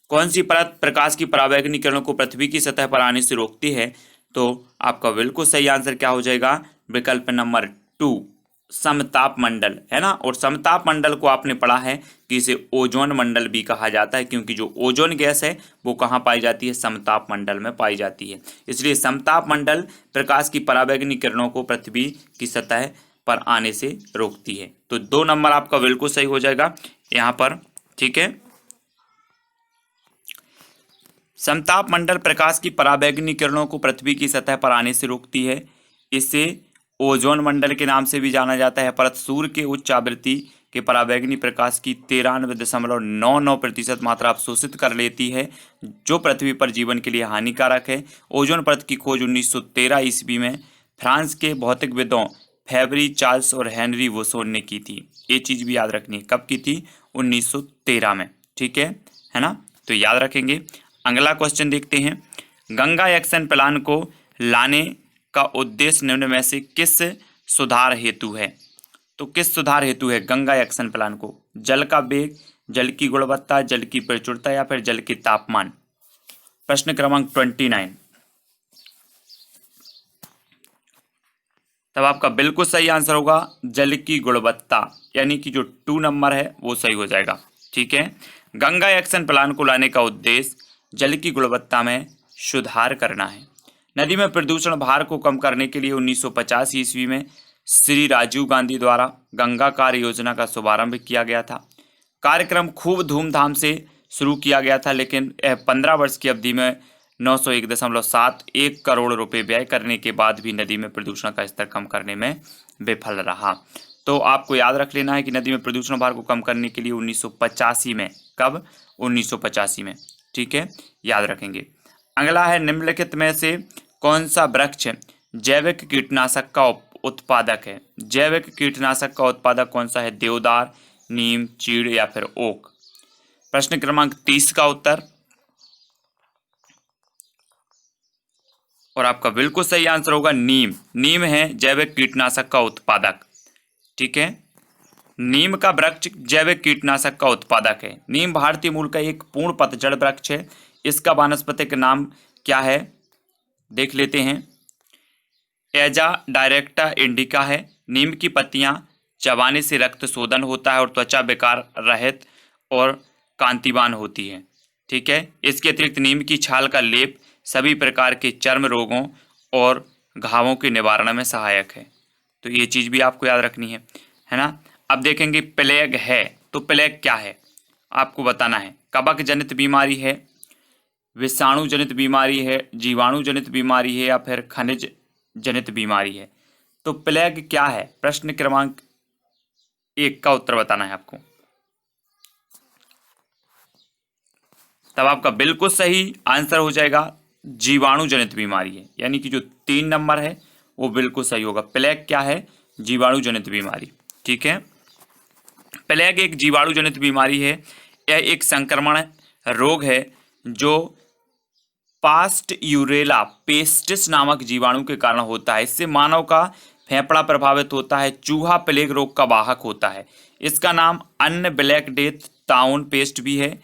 कौन सी परत प्रकाश की पराबैंगनी किरणों को पृथ्वी की सतह पर आने से रोकती है? तो आपका बिल्कुल सही आंसर क्या हो जाएगा? विकल्प नंबर 2 समताप मंडल, है ना। और समताप मंडल को आपने पढ़ा है कि इसे ओजोन मंडल भी कहा जाता है, क्योंकि जो ओजोन गैस है वो कहाँ पाई जाती है? समताप मंडल में पाई जाती है। इसलिए समताप मंडल प्रकाश की पराबैंगनी किरणों को पृथ्वी की सतह पर आने से रोकती है। तो 2 नंबर आपका बिल्कुल सही हो जाएगा यहाँ पर। ठीक है, समताप मंडल प्रकाश की पराबैंगनी किरणों को पृथ्वी की सतह पर आने से रोकती है। इसे ओजोन मंडल के नाम से भी जाना जाता है। परत सूर्य के उच्च आवृत्ति के पराबैंगनी प्रकाश की 93.99% मात्रा अवशोषित कर लेती है, जो पृथ्वी पर जीवन के लिए हानिकारक है। ओजोन परत की खोज 1913 ईस्वी में फ्रांस के भौतिकविदों फेब्री चार्ल्स और हेनरी वुसोन ने की थी। ये चीज़ भी याद रखनी है, कब की थी? 1913 में। ठीक है ना, तो याद रखेंगे। अगला क्वेश्चन देखते हैं। गंगा एक्शन प्लान को लाने का उद्देश्य निम्न में से किस सुधार हेतु है? तो किस सुधार हेतु है गंगा एक्शन प्लान को? जल का वेग, जल की गुणवत्ता, जल की प्रचुरता या फिर जल के तापमान? प्रश्न क्रमांक 29। तब आपका बिल्कुल सही आंसर होगा जल की गुणवत्ता, यानी कि जो 2 नंबर है वो सही हो जाएगा। ठीक है, गंगा एक्शन प्लान को लाने का उद्देश्य जल की गुणवत्ता में सुधार करना है। नदी में प्रदूषण भार को कम करने के लिए 1950 ईस्वी में श्री राजीव गांधी द्वारा गंगा कार्य योजना का शुभारंभ किया गया था। कार्यक्रम खूब धूमधाम से शुरू किया गया था, लेकिन 15 वर्ष की अवधि में 901.71 करोड़ रुपए व्यय करने के बाद भी नदी में प्रदूषण का स्तर कम करने में विफल रहा। तो आपको याद रख लेना है कि नदी में प्रदूषण भार को कम करने के लिए 1985 में, कब? 1985 में। ठीक है, याद रखेंगे। अगला है निम्नलिखित में से कौन सा वृक्ष जैविक कीटनाशक का उत्पादक है? जैविक कीटनाशक का उत्पादक कौन सा है? देवदार, नीम, चीड़ या फिर ओक? प्रश्न क्रमांक 30 का उत्तर, और आपका बिल्कुल सही आंसर होगा नीम। नीम है जैविक कीटनाशक का उत्पादक। ठीक है, नीम का वृक्ष जैविक कीटनाशक का उत्पादक है। नीम भारतीय मूल का एक पूर्ण पतझड़ वृक्ष है। इसका वानस्पतिक नाम क्या है? देख लेते हैं। एजा डायरेक्टा इंडिका है। नीम की पत्तियां चबाने से रक्त शोधन होता है और त्वचा बेकार रहित और कांतिवान होती है। ठीक है। इसके अतिरिक्त नीम की छाल का लेप सभी प्रकार के चर्म रोगों और घावों के निवारण में सहायक है। तो ये चीज़ भी आपको याद रखनी है ना। अब देखेंगे प्लेग है, तो प्लेग क्या है आपको बताना है। कवक जनित बीमारी है, विषाणु जनित बीमारी है, जीवाणु जनित बीमारी है या फिर खनिज जनित बीमारी है। तो प्लेग क्या है, प्रश्न क्रमांक 1 का उत्तर बताना है आपको। तब आपका बिल्कुल सही आंसर हो जाएगा जीवाणु जनित बीमारी है, यानी कि जो 3 नंबर है वो बिल्कुल सही होगा। प्लेग क्या है, जीवाणु जनित बीमारी। ठीक है। प्लेग एक जीवाणु जनित बीमारी है। यह एक संक्रमण रोग है जो पास्टयूरेला पेस्टिस नामक जीवाणु के कारण होता है। इससे मानव का फेफड़ा प्रभावित होता है। चूहा प्लेग रोग का वाहक होता है। इसका नाम अन्य ब्लैक डेथ टाउन पेस्ट भी है।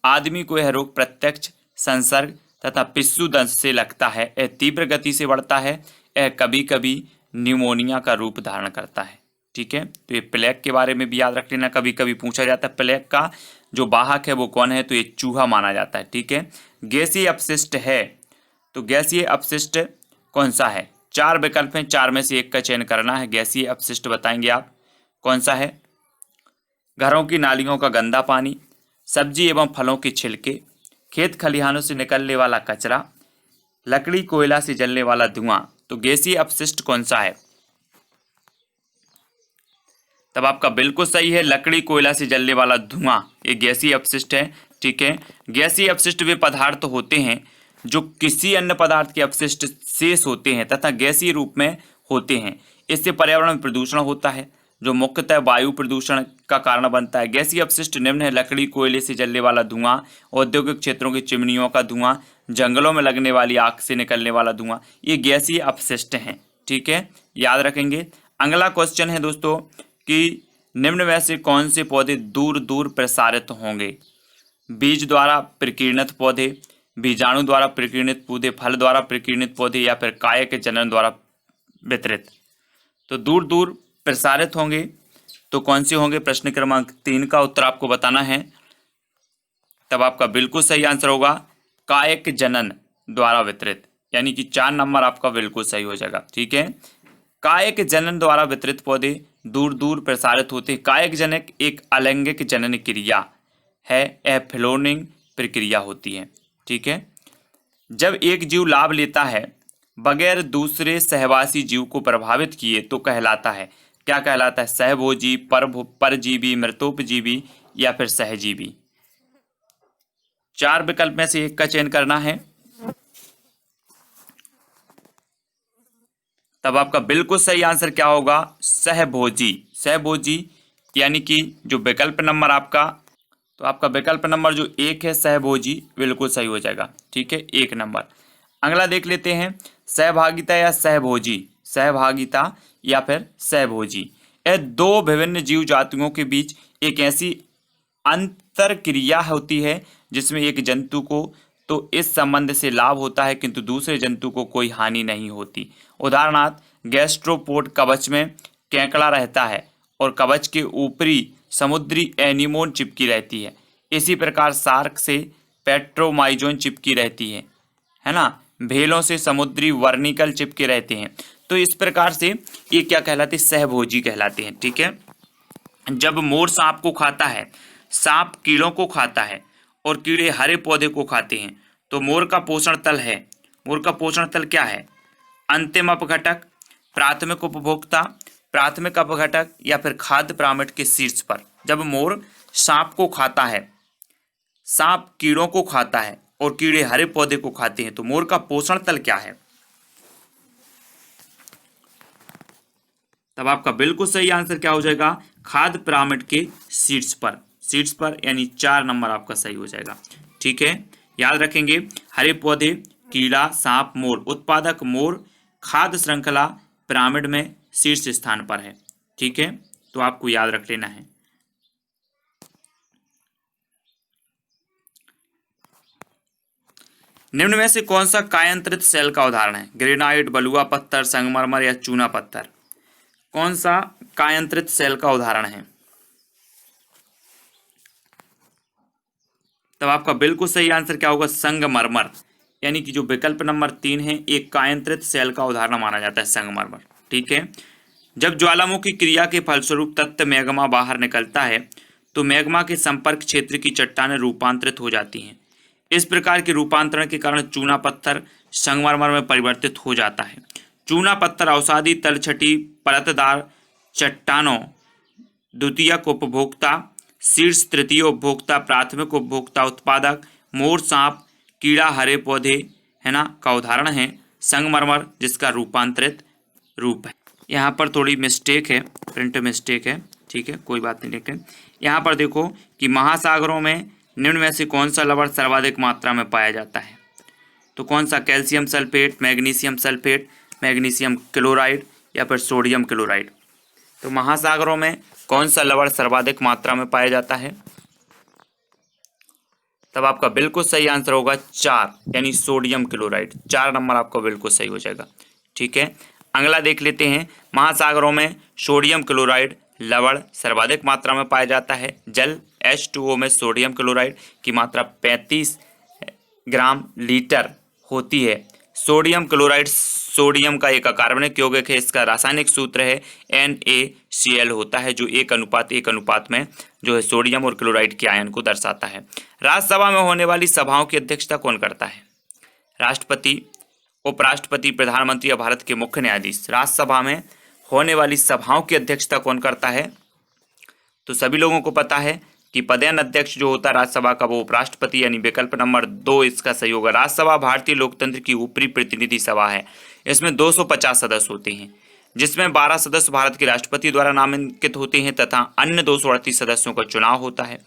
आदमी को यह रोग प्रत्यक्ष संसर्ग तथा पिस्सू दंश से लगता है। यह तीव्र गति से बढ़ता है। यह कभी कभी न्यूमोनिया का रूप धारण करता है। ठीक है। तो ये प्लेग के बारे में भी याद रख लेना, कभी कभी पूछा जाता है प्लेग का जो वाहक है वो कौन है, तो ये चूहा माना जाता है। ठीक है। गैसीय अपशिष्ट है, तो गैसीय अपशिष्ट कौन सा है। 4 विकल्प हैं, 4 में से एक का चयन करना है। गैसीय अपशिष्ट बताएंगे आप कौन सा है। घरों की नालियों का गंदा पानी, सब्जी एवं फलों के छिलके, खेत खलिहानों से निकलने वाला कचरा, लकड़ी कोयला से जलने वाला धुआं। तो गैसीय अपशिष्ट कौन सा है। तब आपका बिल्कुल सही है, लकड़ी कोयला से जलने वाला धुआं ये गैसीय अपशिष्ट है। ठीक है। गैसीय अपशिष्ट वे पदार्थ होते हैं जो किसी अन्य पदार्थ के अपशिष्ट शेष होते हैं तथा गैसीय रूप में होते हैं। इससे पर्यावरण में प्रदूषण होता है जो मुख्यतः वायु प्रदूषण का कारण बनता है। गैसीय अपशिष्ट निम्न है, लकड़ी कोयले से जलने वाला धुआं, औद्योगिक क्षेत्रों की चिमनियों का धुआं, जंगलों में लगने वाली आग से निकलने वाला धुआं, ये गैसीय अपशिष्ट हैं। ठीक है, याद रखेंगे। अगला क्वेश्चन है दोस्तों कि निम्न में से कौन से पौधे दूर दूर प्रसारित होंगे। बीज द्वारा प्रकीर्णित पौधे, बीजाणु द्वारा प्रकीर्णित पौधे, फल द्वारा प्रकीर्णित पौधे या फिर कायक जनन द्वारा वितरित। तो दूर दूर प्रसारित होंगे तो कौन से होंगे, प्रश्न क्रमांक 3 का उत्तर आपको बताना है। तब आपका बिल्कुल सही आंसर होगा कायक जनन द्वारा वितरित, यानी कि 4 नंबर आपका बिल्कुल सही हो जाएगा। ठीक है। कायक जनन द्वारा वितरित पौधे दूर दूर प्रसारित होते हैं। कायक जनक एक अलैंगिक जनन क्रिया है, यह फ्लोनिंग प्रक्रिया होती है। ठीक है। जब एक जीव लाभ लेता है बगैर दूसरे सहवासी जीव को प्रभावित किए तो कहलाता है, क्या कहलाता है, सहभोजी, परजीवी, मृतोपजीवी या फिर सहजीवी। 4 विकल्प में से एक का चयन करना है। तब आपका बिल्कुल सही आंसर क्या होगा, सहभोजी। सहभोजी यानी कि जो विकल्प नंबर आपका, तो आपका विकल्प नंबर जो 1 है सहभोजी बिल्कुल सही हो जाएगा। ठीक है, 1 नंबर। अगला देख लेते हैं, सहभागिता या सहभोजी, सहभागिता या फिर सहभोजी। यह 2 विभिन्न जीव जातियों के बीच एक ऐसी अंतर क्रिया होती है जिसमें एक जंतु को तो इस संबंध से लाभ होता है किंतु दूसरे जंतु को कोई हानि नहीं होती। उदाहरणार्थ गैस्ट्रोपोड कवच में केंकड़ा रहता है और कवच के ऊपरी समुद्री एनीमोन चिपकी रहती है। इसी प्रकार शार्क से पेट्रोमाइजोन चिपकी रहती है ना। भेलों से समुद्री वर्निकल चिपके रहते हैं। तो इस प्रकार से ये क्या कहलाते हैं, सहभोजी कहलाते हैं। ठीक है। जब मोर सांप को खाता है, सांप कीड़ों को खाता है और कीड़े हरे पौधे को खाते हैं, तो मोर का पोषण तल है, मोर का पोषण तल क्या है, अंतिम अपघटक, प्राथमिक उपभोक्ता, प्राथमिक अपघटक या फिर खाद्य पिरामिड के शीर्ष पर। जब मोर सांप को खाता है, सांप कीड़ों को खाता है और कीड़े हरे पौधे को खाते हैं, तो मोर का पोषण तल क्या है। तब आपका बिल्कुल सही आंसर क्या हो जाएगा, खाद्य पिरामिड के शीर्ष पर, शीर्ष पर, यानी 4 नंबर आपका सही हो जाएगा। ठीक है, याद रखेंगे। हरे पौधे, कीड़ा, सांप, मोर। उत्पादक मोर खाद्य श्रृंखला पिरामिड में शीर्ष स्थान पर है। ठीक है, तो आपको याद रख लेना है। निम्न में से कौन सा कायांतरित सेल का उदाहरण है? ग्रेनाइट, बलुआ पत्थर, संगमरमर या चूना पत्थर? कौन सा कायांतरित सेल का उदाहरण है? तब आपका बिल्कुल सही आंसर क्या होगा? संगमरमर। यानी कि जो विकल्प नंबर 3 है, एक कायांतरित सेल का उदाहरण माना जाता है संगमरमर। ठीक है। जब ज्वालामुखी क्रिया के फलस्वरूप तत्व मैग्मा बाहर निकलता है तो मैग्मा के संपर्क क्षेत्र की चट्टानें रूपांतरित हो जाती हैं। इस प्रकार के रूपांतरण के कारण चूना पत्थर संगमरमर में परिवर्तित हो जाता है। चूना पत्थर अवसादी तलछटी परतदार चट्टानों द्वितीयक उपभोक्ता, शीर्ष तृतीय उपभोक्ता, प्राथमिक उपभोक्ता, उत्पादक, मोर सांप, कीड़ा, हरे पौधे, है ना, का उदाहरण है संगमरमर, जिसका रूपांतरित रूप है। यहाँ पर थोड़ी मिस्टेक है, प्रिंट मिस्टेक है। ठीक है, कोई बात नहीं। लेकिन यहाँ पर देखो कि महासागरों में निम्न में से कौन सा लवण सर्वाधिक मात्रा में पाया जाता है? तो कौन सा? Calcium sulphate, magnesium sulphate, magnesium chloride या फिर सोडियम क्लोराइड? तो महासागरों में कौन सा लवण सर्वाधिक मात्रा में पाया जाता है? तब आपका बिल्कुल सही आंसर होगा 4, यानी सोडियम क्लोराइड। 4 नंबर आपका बिल्कुल सही हो जाएगा। ठीक है, अगला देख लेते हैं। महासागरों में सोडियम क्लोराइड लवण सर्वाधिक मात्रा में पाया जाता है। जल H2O में सोडियम क्लोराइड की मात्रा 35 ग्राम लीटर होती है। सोडियम क्लोराइड सोडियम का एक अकार्बनिक यौगिक है। इसका रासायनिक सूत्र है NaCl होता है, जो 1:1 में जो है सोडियम और क्लोराइड के आयन को दर्शाता है। राज्यसभा में होने वाली सभाओं की अध्यक्षता कौन करता है? राष्ट्रपति, उपराष्ट्रपति, प्रधानमंत्री या भारत के मुख्य न्यायाधीश? राज्यसभा में होने वाली सभाओं की अध्यक्षता कौन करता है? तो सभी लोगों को पता है कि पदेन अध्यक्ष जो होता है राज्यसभा का, वो उपराष्ट्रपति, यानी विकल्प नंबर 2 इसका सही होगा। राज्यसभा भारतीय लोकतंत्र की ऊपरी प्रतिनिधि सभा है। इसमें 250 सदस्य होते हैं, जिसमें 12 सदस्य भारत के राष्ट्रपति द्वारा नामांकित होते हैं तथा अन्य 238 सदस्यों का चुनाव होता है।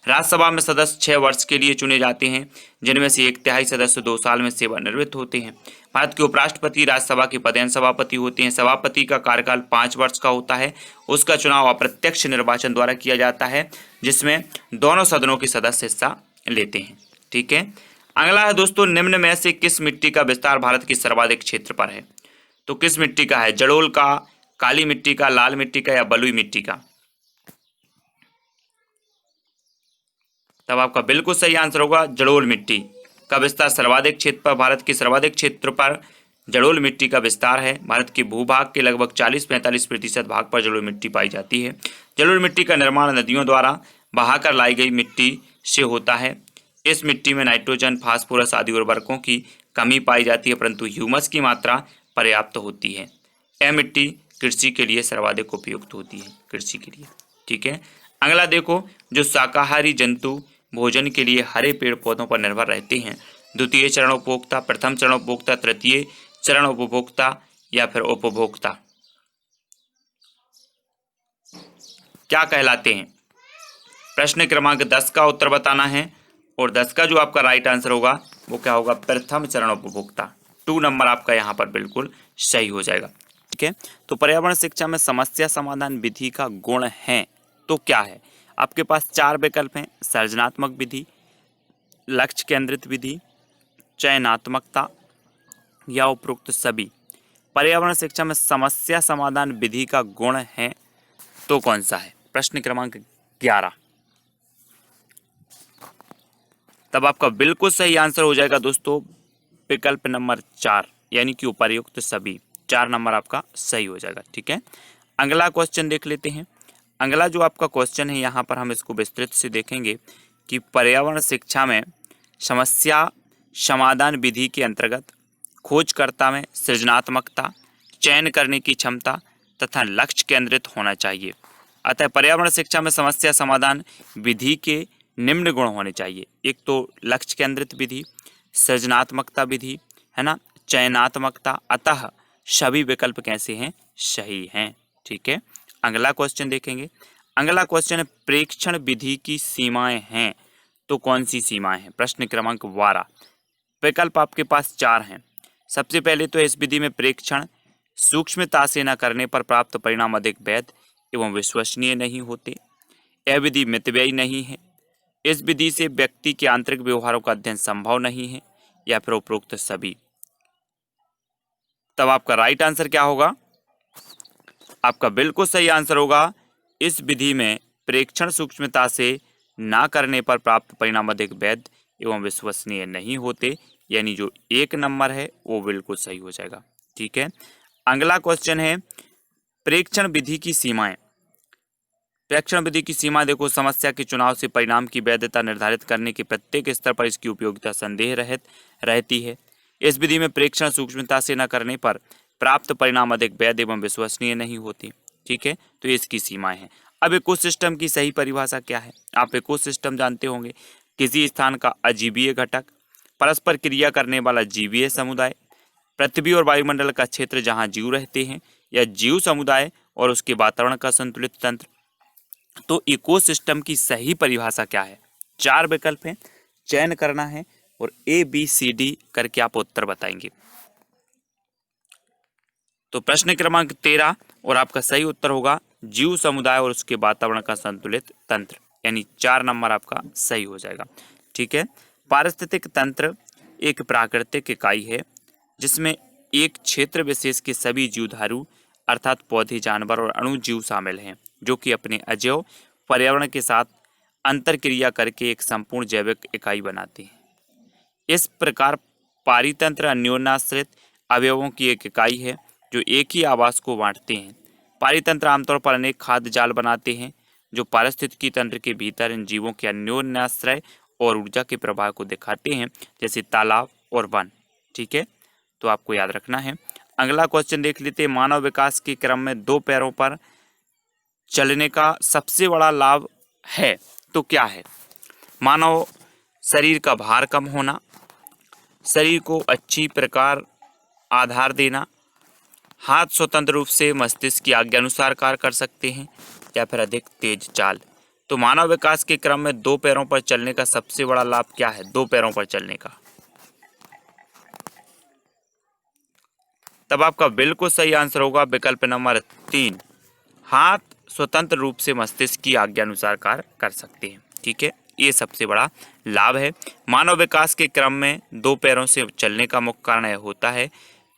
राज्यसभा में सदस्य 6 वर्ष के लिए चुने जाते हैं, जिनमें से 1/3 सदस्य 2 साल में सेवानिवृत्त होते हैं। भारत के उपराष्ट्रपति राज्यसभा के पदेन सभापति होते हैं। सभापति का कार्यकाल 5 वर्ष का होता है। उसका चुनाव अप्रत्यक्ष निर्वाचन द्वारा किया जाता है, जिसमें दोनों सदनों के सदस्य हिस्सा लेते हैं। ठीक है, अगला है दोस्तों, निम्न में से किस मिट्टी का विस्तार भारत के सर्वाधिक क्षेत्र पर है? तो किस मिट्टी का है? जलोल का, काली मिट्टी का, लाल मिट्टी का या बलुई मिट्टी का? तब आपका बिल्कुल सही आंसर होगा जलोल मिट्टी का विस्तार सर्वाधिक क्षेत्र पर, भारत के सर्वाधिक क्षेत्र पर जलोल मिट्टी का विस्तार है। भारत के भूभाग के लगभग 40-45% भाग पर जलोल मिट्टी पाई जाती है। जलोल मिट्टी का निर्माण नदियों द्वारा बहाकर लाई गई मिट्टी से होता है। इस मिट्टी में नाइट्रोजन, फास्फोरस आदि उर्वरकों की कमी पाई जाती है, परंतु ह्यूमस की मात्रा पर्याप्त होती है। यह मिट्टी कृषि के लिए सर्वाधिक उपयुक्त होती है, कृषि के लिए। ठीक है, अगला देखो, जो शाकाहारी जंतु भोजन के लिए हरे पेड़ पौधों पर निर्भर रहते हैं, द्वितीय चरण उपभोक्ता, प्रथम चरण उपभोक्ता, तृतीय चरण उपभोक्ता या फिर उपभोक्ता, क्या कहलाते हैं? प्रश्न क्रमांक 10 का उत्तर बताना है और 10 का जो आपका राइट आंसर होगा वो क्या होगा? प्रथम चरण उपभोक्ता। 2 नंबर आपका यहाँ पर बिल्कुल सही हो जाएगा। ठीक है, तो पर्यावरण शिक्षा में समस्या समाधान विधि का गुण है तो क्या है? आपके पास 4 विकल्प हैं: सर्जनात्मक विधि, लक्ष्य केंद्रित विधि, चयनात्मकता या उपरोक्त सभी। पर्यावरण शिक्षा में समस्या समाधान विधि का गुण है तो कौन सा है? प्रश्न क्रमांक 11। तब आपका बिल्कुल सही आंसर हो जाएगा दोस्तों विकल्प नंबर 4, यानी कि उपर्युक्त सभी। 4 नंबर आपका सही हो जाएगा। ठीक है, अगला क्वेश्चन देख लेते हैं। अगला जो आपका क्वेश्चन है, यहाँ पर हम इसको विस्तृत से देखेंगे कि पर्यावरण शिक्षा में समस्या समाधान विधि के अंतर्गत खोजकर्ता में सृजनात्मकता, चयन करने की क्षमता तथा लक्ष्य केंद्रित होना चाहिए। अतः पर्यावरण शिक्षा में समस्या समाधान विधि के निम्न गुण होने चाहिए: एक तो लक्ष्य केंद्रित विधि, सृजनात्मकता विधि, है ना, चयनात्मकता। अतः सभी विकल्प कैसे हैं? सही हैं। ठीक है, अगला क्वेश्चन देखेंगे। अगला क्वेश्चन है, प्रेक्षण विधि की सीमाएं हैं तो कौन सी सीमाएं हैं? प्रश्न क्रमांक 12। विकल्प आपके पास 4 हैं। सबसे पहले तो इस विधि में प्रेक्षण सूक्ष्मता से न करने पर प्राप्त परिणाम अधिक वैध एवं विश्वसनीय नहीं होते। यह विधि मितव्ययी नहीं है। इस विधि से व्यक्ति के आंतरिक व्यवहारों का अध्ययन संभव नहीं है। या फिर उपरोक्त सभी। तब आपका राइट आंसर क्या होगा? आपका बिल्कुल सही आंसर होगा, इस विधि में प्रेक्षण सूक्ष्मता से ना करने पर प्राप्त परिणाम अधिक वैध एवं विश्वसनीय नहीं होते, यानी जो 1 नंबर है वो बिल्कुल सही हो जाएगा। ठीक है, अगला क्वेश्चन है प्रेक्षण विधि की सीमाएं। प्रेक्षण विधि की सीमा देखो, समस्या के चुनाव से परिणाम की वैधता निर्धारित करने के प्रत्येक स्तर पर इसकी उपयोगिता संदेह रहित रहती है। इस विधि में प्रेक्षण सूक्ष्मता से न करने पर प्राप्त परिणाम अधिक वैध एवं विश्वसनीय नहीं होते। ठीक है, तो ये इसकी सीमाएं हैं। अब इकोसिस्टम की सही परिभाषा क्या है? आप इकोसिस्टम जानते होंगे, किसी स्थान का अजीवीय घटक, परस्पर क्रिया करने वाला जीवीय समुदाय, पृथ्वी और वायुमंडल का क्षेत्र जहां जीव रहते हैं, या जीव समुदाय और उसके वातावरण का संतुलित तंत्र। तो इकोसिस्टम की सही परिभाषा क्या है? 4 विकल्प हैं, चयन करना है और ABCD करके आप उत्तर बताएंगे। तो प्रश्न क्रमांक 13 और आपका सही उत्तर होगा जीव समुदाय और उसके वातावरण का संतुलित तंत्र, यानी 4 नंबर आपका सही हो जाएगा। ठीक है, पारिस्थितिक तंत्र एक प्राकृतिक इकाई है जिसमें एक क्षेत्र विशेष के सभी जीवधारू अर्थात पौधे, जानवर और अणुजीव शामिल हैं, जो कि अपने अजैव पर्यावरण के साथ अंतरक्रिया करके एक संपूर्ण जैविक इकाई बनाते हैं। इस प्रकार पारितंत्र अन्योन्याश्रित अवयवों की एक इकाई है जो एक ही आवास को बांटते हैं। पारितंत्र आमतौर पर अनेक खाद्य जाल बनाते हैं जो पारिस्थितिकी तंत्र के भीतर इन जीवों के अन्योन्याश्रय और ऊर्जा के प्रवाह को दिखाते हैं, जैसे तालाब और वन। ठीक है, तो आपको याद रखना है। अगला क्वेश्चन देख लेते हैं, मानव विकास के क्रम में 2 पैरों पर चलने का सबसे बड़ा लाभ है तो क्या है? मानव शरीर का भार कम होना, शरीर को अच्छी प्रकार आधार देना, हाथ स्वतंत्र रूप से मस्तिष्क की आज्ञा अनुसार कार्य कर सकते हैं, या फिर अधिक तेज चाल। तो मानव विकास के क्रम में 2 पैरों पर चलने का सबसे बड़ा लाभ क्या है? 2 पैरों पर चलने का। तब आपका बिल्कुल सही आंसर होगा विकल्प नंबर 3, हाथ स्वतंत्र रूप से मस्तिष्क की आज्ञा अनुसार कार्य कर सकते हैं। ठीक है, ये सबसे बड़ा लाभ है। मानव विकास के क्रम में 2 पैरों से चलने का मुख्य कारण यह होता है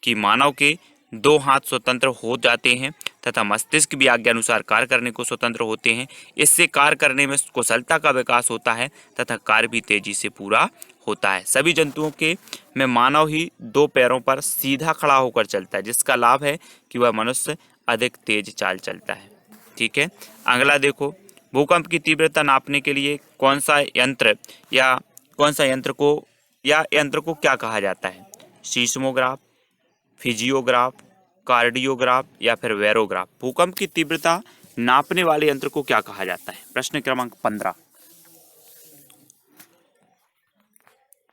कि मानव के 2 हाथ स्वतंत्र हो जाते हैं तथा मस्तिष्क भी आज्ञा अनुसार कार्य करने को स्वतंत्र होते हैं। इससे कार्य करने में कुशलता का विकास होता है तथा कार्य भी तेजी से पूरा होता है। सभी जंतुओं के में मानव ही 2 पैरों पर सीधा खड़ा होकर चलता है, जिसका लाभ है कि वह मनुष्य अधिक तेज चाल चलता है। ठीक है, अगला देखो, भूकंप की तीव्रता नापने के लिए कौन सा यंत्र को क्या कहा जाता है? सीस्मोग्राफ, फिजियोग्राफ, कार्डियोग्राफ या फिर वेरोग्राफ। भूकंप की तीव्रता नापने वाले यंत्र को क्या कहा जाता है? प्रश्न क्रमांक 15।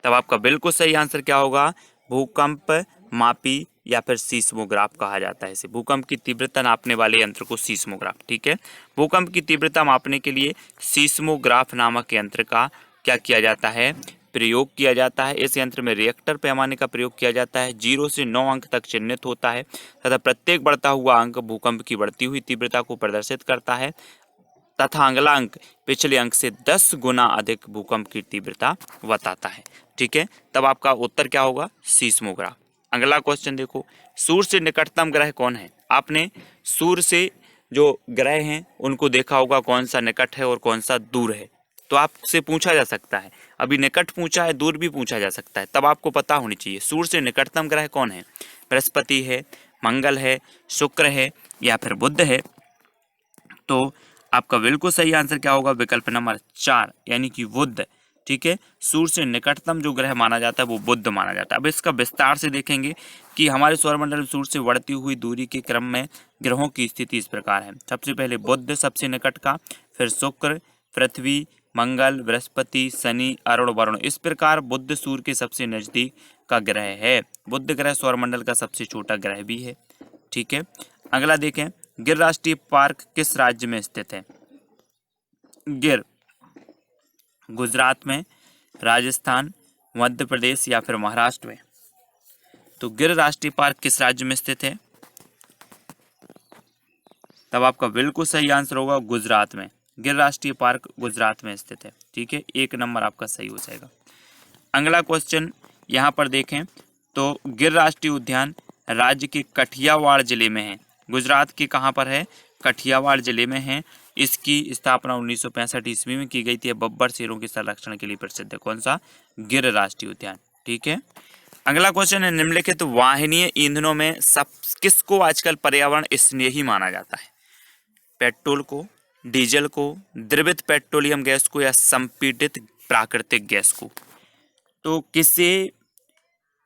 तब आपका बिल्कुल सही आंसर क्या होगा? भूकंप मापी या फिर सीस्मोग्राफ कहा जाता है इसे। भूकंप की तीव्रता नापने वाले यंत्र को सीस्मोग्राफ। ठीक है, भूकंप की तीव्रता मापने के लिए सीस्मोग्राफ नामक यंत्र का क्या किया जाता है? प्रयोग किया जाता है। इस यंत्र में रिएक्टर पैमाने का प्रयोग किया जाता है। 0 से 9 अंक तक चिन्हित होता है तथा प्रत्येक बढ़ता हुआ अंक भूकंप की बढ़ती हुई तीव्रता को प्रदर्शित करता है तथा अगला अंक पिछले अंक से 10 गुना अधिक भूकंप की तीव्रता बताता है। ठीक है, तब आपका उत्तर क्या होगा? सीस्मोग्राफ। अगला क्वेश्चन देखो, सूर्य से निकटतम ग्रह कौन है? आपने सूर्य से जो ग्रह हैं उनको देखा होगा, कौन सा निकट है और कौन सा दूर है। तो आपसे पूछा जा सकता है, अभी निकट पूछा है, दूर भी पूछा जा सकता है, तब आपको पता होनी चाहिए सूर्य से निकटतम ग्रह कौन है। बृहस्पति है, मंगल है, शुक्र है या फिर बुध है। तो आपका बिल्कुल सही आंसर क्या होगा? विकल्प नंबर 4 यानी कि बुध। ठीक है, सूर्य से निकटतम जो ग्रह माना जाता है वो बुध माना जाता है। अब इसका विस्तार से देखेंगे कि हमारे सौरमंडल में सूर्य से बढ़ती हुई दूरी के क्रम में ग्रहों की स्थिति इस प्रकार है। सबसे पहले बुध सबसे निकट का, फिर शुक्र, पृथ्वी, मंगल, बृहस्पति, शनि, अरुण, वरुण। इस प्रकार बुध सूर्य के सबसे नजदीक का ग्रह है। बुध ग्रह सौरमंडल का सबसे छोटा ग्रह भी है। ठीक है, अगला देखें, गिर राष्ट्रीय पार्क किस राज्य में स्थित है? गिर गुजरात में, राजस्थान, मध्य प्रदेश या फिर महाराष्ट्र में। तो गिर राष्ट्रीय पार्क किस राज्य में स्थित है? तब आपका बिल्कुल सही आंसर होगा गुजरात में। गिर राष्ट्रीय पार्क गुजरात में स्थित है। ठीक है, 1 नंबर आपका सही हो जाएगा। अगला क्वेश्चन, यहाँ पर देखें तो गिर राष्ट्रीय उद्यान राज्य के कठियावाड़ जिले में है। गुजरात के कहाँ पर है? कठियावाड़ जिले में है। इसकी स्थापना 1965 ईस्वी में की गई थी। बब्बर शेरों के संरक्षण के लिए प्रसिद्ध है। कौन सा? गिर राष्ट्रीय उद्यान। ठीक है, अगला क्वेश्चन है, निम्नलिखित वाहनीय ईंधनों में सब किसको आजकल पर्यावरण स्नेही माना जाता है? पेट्रोल को, डीजल को, द्रवित पेट्रोलियम गैस को, या संपीड़ित प्राकृतिक गैस को? तो किसे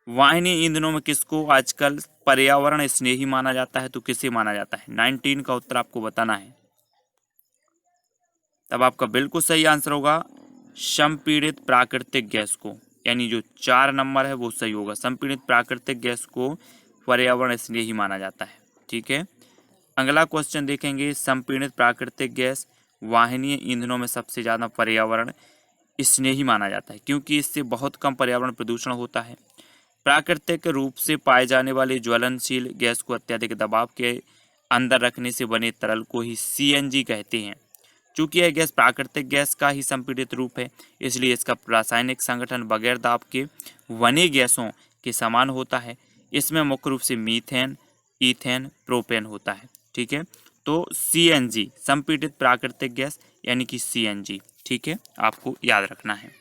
वाहिनी ईंधनों में किसको आजकल पर्यावरण स्नेही माना जाता है? तो किसे माना जाता है? 19 का उत्तर आपको बताना है। तब आपका बिल्कुल सही आंसर होगा संपीड़ित प्राकृतिक गैस को, यानी जो 4 नंबर है वो सही होगा। संपीड़ित प्राकृतिक गैस को पर्यावरण स्नेही माना जाता है। ठीक है, अगला क्वेश्चन देखेंगे, संपीड़ित प्राकृतिक गैस वाहनीय ईंधनों में सबसे ज़्यादा पर्यावरण स्नेही माना जाता है क्योंकि इससे बहुत कम पर्यावरण प्रदूषण होता है। प्राकृतिक रूप से पाए जाने वाले ज्वलनशील गैस को अत्यधिक दबाव के अंदर रखने से बने तरल को ही सीएनजी कहते हैं। चूंकि यह गैस प्राकृतिक गैस का ही संपीड़ित रूप है, इसलिए इसका रासायनिक संगठन बगैर दाब के बनी गैसों के समान होता है। इसमें मुख्य रूप से मीथेन, ईथेन, प्रोपेन होता है। ठीक है, तो सीएनजी संपीड़ित प्राकृतिक गैस यानी कि सीएनजी। ठीक है, आपको याद रखना है।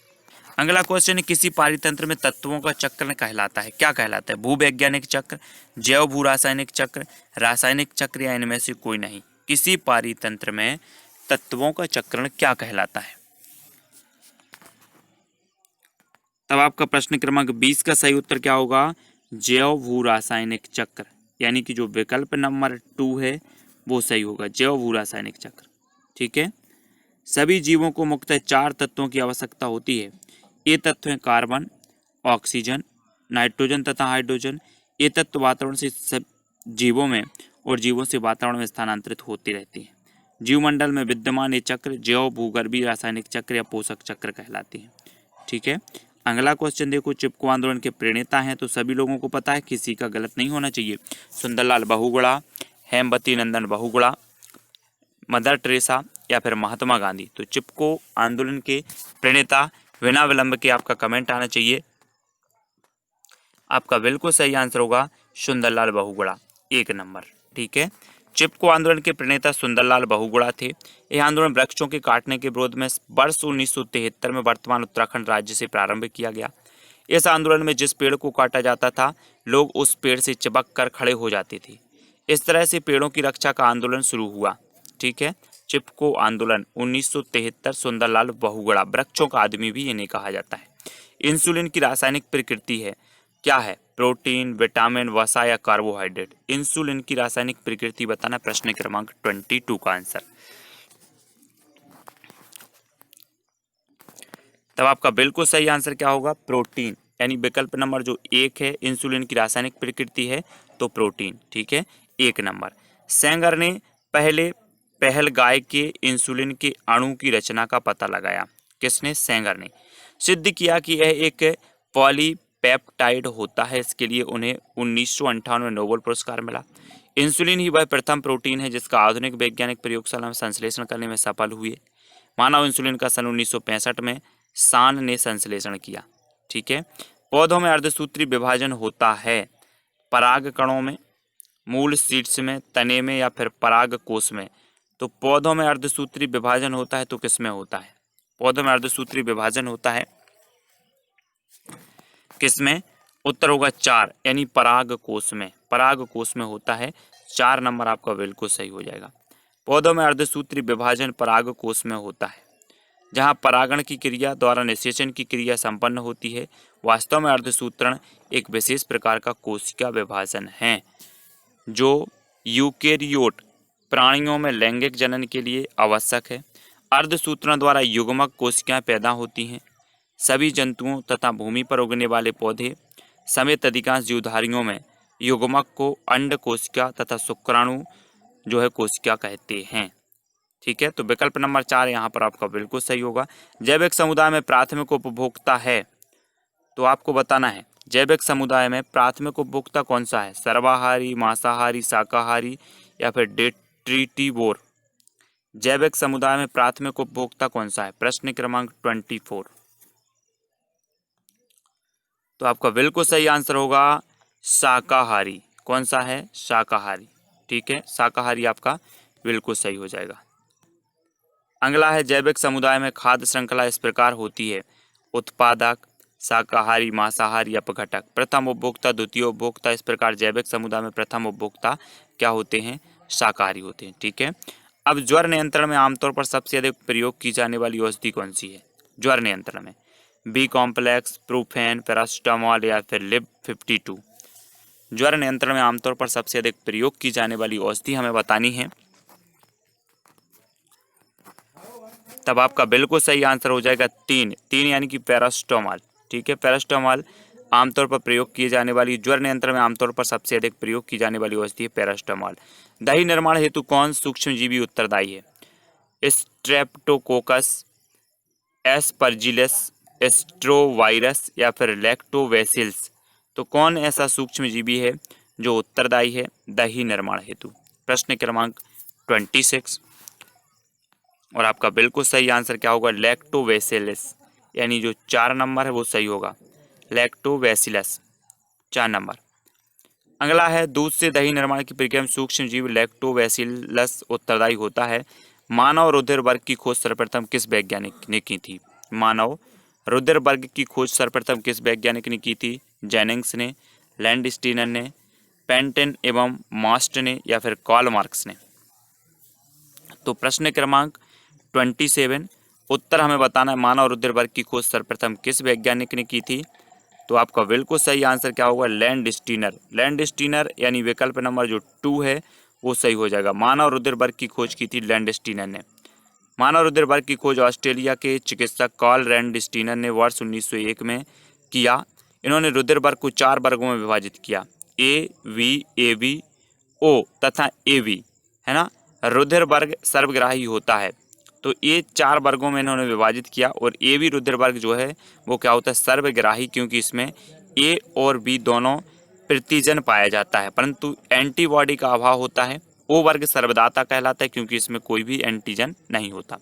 अगला क्वेश्चन है, किसी पारितंत्र में तत्वों का चक्र कहलाता है? क्या कहलाता है? भूवैज्ञानिक चक्र, जैव भू रासायनिक चक्र, रासायनिक चक्र, या इनमें से कोई नहीं? किसी पारितंत्र में तत्वों का चक्रण क्या कहलाता है? तब आपका प्रश्न क्रमांक 20 का सही उत्तर क्या होगा? जैव भू रासायनिक चक्र, यानी कि जो विकल्प नंबर 2 है वो सही होगा, जैव भू रासायनिक चक्र। ठीक है, सभी जीवों को मुख्यतः 4 तत्वों की आवश्यकता होती है। ये तत्व हैं कार्बन, ऑक्सीजन, नाइट्रोजन तथा हाइड्रोजन। ये तत्व वातावरण से सब जीवों में और जीवों से वातावरण में स्थानांतरित होते रहते हैं। जीवमंडल में विद्यमान ये चक्र जैव भूगर्भीय रासायनिक चक्र या पोषक चक्र कहलाते हैं। ठीक है, अगला क्वेश्चन देखो, चिपको आंदोलन के प्रणेता हैं तो सभी लोगों को पता है, किसी का गलत नहीं होना चाहिए। सुंदरलाल बहुगुणा, हेमवती नंदन बहुगुणा, मदर टेरेसा, या फिर महात्मा गांधी? तो चिपको आंदोलन के प्रणेता बिना विलंब के आपका कमेंट आना चाहिए। आपका बिल्कुल सही आंसर होगा सुंदरलाल बहुगुणा, 1 नंबर। ठीक है, चिपको आंदोलन के प्रणेता सुंदरलाल बहुगुणा थे। यह आंदोलन वृक्षों के काटने के विरोध में वर्ष 1973 में वर्तमान उत्तराखंड राज्य से प्रारंभ किया गया। इस आंदोलन में जिस पेड़ को काटा जाता था, लोग उस पेड़ से चिपक कर खड़े हो जाते थे। इस तरह से पेड़ों की रक्षा का आंदोलन शुरू हुआ। ठीक है, चिपको आंदोलन 1973, सुंदरलाल बहुगुणा, वृक्षों का आदमी भी इन्हें कहा जाता है। इंसुलिन की रासायनिक प्रकृति है क्या है? प्रोटीन, विटामिन, वसा, या कार्बोहाइड्रेट? इंसुलिन की रासायनिक प्रकृति बताना, प्रश्न क्रमांक 22 का आंसर। तब आपका बिल्कुल सही आंसर क्या होगा? प्रोटीन, यानी विकल्प नंबर जो 1 है, इंसुलिन की रासायनिक प्रकृति है तो प्रोटीन। ठीक है, 1 नंबर। सेंगर ने पहल गाय के इंसुलिन के अणु की रचना का पता लगाया। किसने? सेंगर ने। सिद्ध किया कि यह एक पॉलीपेप्टाइड होता है। इसके लिए उन्हें 1958 में नोबेल पुरस्कार मिला। इंसुलिन ही वह प्रथम प्रोटीन है जिसका आधुनिक वैज्ञानिक प्रयोगशाला में संश्लेषण करने में सफल हुए। मानव इंसुलिन का सन 1965 में सान ने संश्लेषण किया। ठीक है, पौधों में अर्धसूत्री विभाजन होता है पराग कणों में, मूल सीड्स में, तने में, या फिर पराग कोश में? तो पौधों में अर्धसूत्री विभाजन होता है तो किसमें होता है? पौधों में अर्धसूत्री विभाजन होता है किसमें? उत्तर होगा 4, यानी पराग कोश में। पराग कोश में होता है। 4 नंबर आपका बिल्कुल सही हो जाएगा। पौधों में अर्धसूत्री विभाजन पराग कोश में होता है, जहाँ परागण की क्रिया द्वारा निषेचन की क्रिया संपन्न होती है। वास्तव में अर्धसूत्रण एक विशेष प्रकार का कोशिका विभाजन है जो यूकेरियोट प्राणियों में लैंगिक जनन के लिए आवश्यक है। अर्धसूत्रण द्वारा युग्मक कोशिकाएं पैदा होती हैं। सभी जंतुओं तथा भूमि पर उगने वाले पौधे समेत अधिकांश जीवधारियों में युग्मक को अंड कोशिका तथा शुक्राणु जो है कोशिका कहते हैं। ठीक है, तो विकल्प नंबर 4 यहाँ पर आपका बिल्कुल सही होगा। जैविक समुदाय में प्राथमिक उपभोक्ता है तो आपको बताना है, जैविक समुदाय में प्राथमिक उपभोक्ता कौन सा है? सर्वाहारी, मांसाहारी, शाकाहारी, या फिर डेट्रीटिवोर? जैविक समुदाय में प्राथमिक उपभोक्ता कौन सा है? प्रश्न क्रमांक 24। तो आपका बिल्कुल सही आंसर होगा शाकाहारी। कौन सा है? शाकाहारी। ठीक है, शाकाहारी आपका बिल्कुल सही हो जाएगा। अगला है जैविक समुदाय में खाद्य श्रृंखला इस प्रकार होती है: उत्पादक, शाकाहारी, मांसाहारी, अपघटक। प्रथम उपभोक्ता, द्वितीय उपभोक्ता। इस प्रकार जैविक समुदाय में प्रथम उपभोक्ता क्या होते हैं? शाकाहारी होते हैं। ठीक है, अब ज्वर नियंत्रण में आमतौर पर सबसे अधिक प्रयोग की जाने वाली औषधि कौन सी है? ज्वर नियंत्रण में बी कॉम्प्लेक्स, प्रूफेन, पैरास्टामोल या फिर लिब 52। ज्वर नियंत्रण में आमतौर पर सबसे अधिक प्रयोग की जाने वाली औषधि हमें बतानी है, तब आपका बिल्कुल सही आंसर हो जाएगा तीन यानी कि पैरास्टामोल। ठीक है, पैरास्टामोल आमतौर पर प्रयोग किए जाने वाली, ज्वर नियंत्रण में आमतौर पर सबसे अधिक प्रयोग की जाने वाली औषधि है पैरास्टामोल। दही निर्माण हेतु कौन सूक्ष्मजीवी उत्तरदायी है? स्ट्रेप्टोकोकस, एस्परजिलस, एस्ट्रोवायरस या फिर लैक्टोबैसिलस। तो कौन ऐसा सूक्ष्मजीवी है जो उत्तरदायी है दही निर्माण हेतु? प्रश्न क्रमांक 26। और आपका बिल्कुल सही आंसर क्या होगा? लैक्टोबैसिलस, यानी जो 4 नंबर है वो सही होगा, लैक्टोबैसिलस 4 नंबर। अगला है दूध से दही निर्माण की प्रक्रिया में सूक्ष्मजीव लैक्टोबैसिलस उत्तरदायी होता है। मानव रुधिर वर्ग की खोज सर्वप्रथम किस वैज्ञानिक ने की थी? मानव रुधिर वर्ग की खोज सर्वप्रथम किस वैज्ञानिक ने की थी? जेनिंग्स ने, लैंडस्टीनर ने, पेंटेन एवं मास्ट ने या फिर कार्ल मार्क्स ने? तो प्रश्न क्रमांक 27, उत्तर हमें बताना है मानव रुधिर वर्ग की खोज सर्वप्रथम किस वैज्ञानिक ने की थी? तो आपका बिल्कुल सही आंसर क्या होगा? लैंडस्टीनर। लैंडस्टीनर यानी विकल्प नंबर जो 2 है वो सही हो जाएगा। मानव रुधिर वर्ग की खोज की थी लैंडस्टीनर ने। मानव रुधिर वर्ग की खोज ऑस्ट्रेलिया के चिकित्सक कार्ल लैंडस्टीनर ने वर्ष 1901 में किया। इन्होंने रुधिर वर्ग को 4 वर्गों में विभाजित किया, ए, वी, ए बी, ओ तथा ए बी, है ना। रुधिर वर्ग सर्वग्राही होता है, तो ये 4 वर्गों में इन्होंने विभाजित किया। और ए बी रुधिर वर्ग जो है वो क्या होता है? सर्वग्राही, क्योंकि इसमें ए और बी दोनों प्रतिजन पाया जाता है परंतु एंटीबॉडी का अभाव होता है। ओ वर्ग सर्वदाता कहलाता है क्योंकि इसमें कोई भी एंटीजन नहीं होता।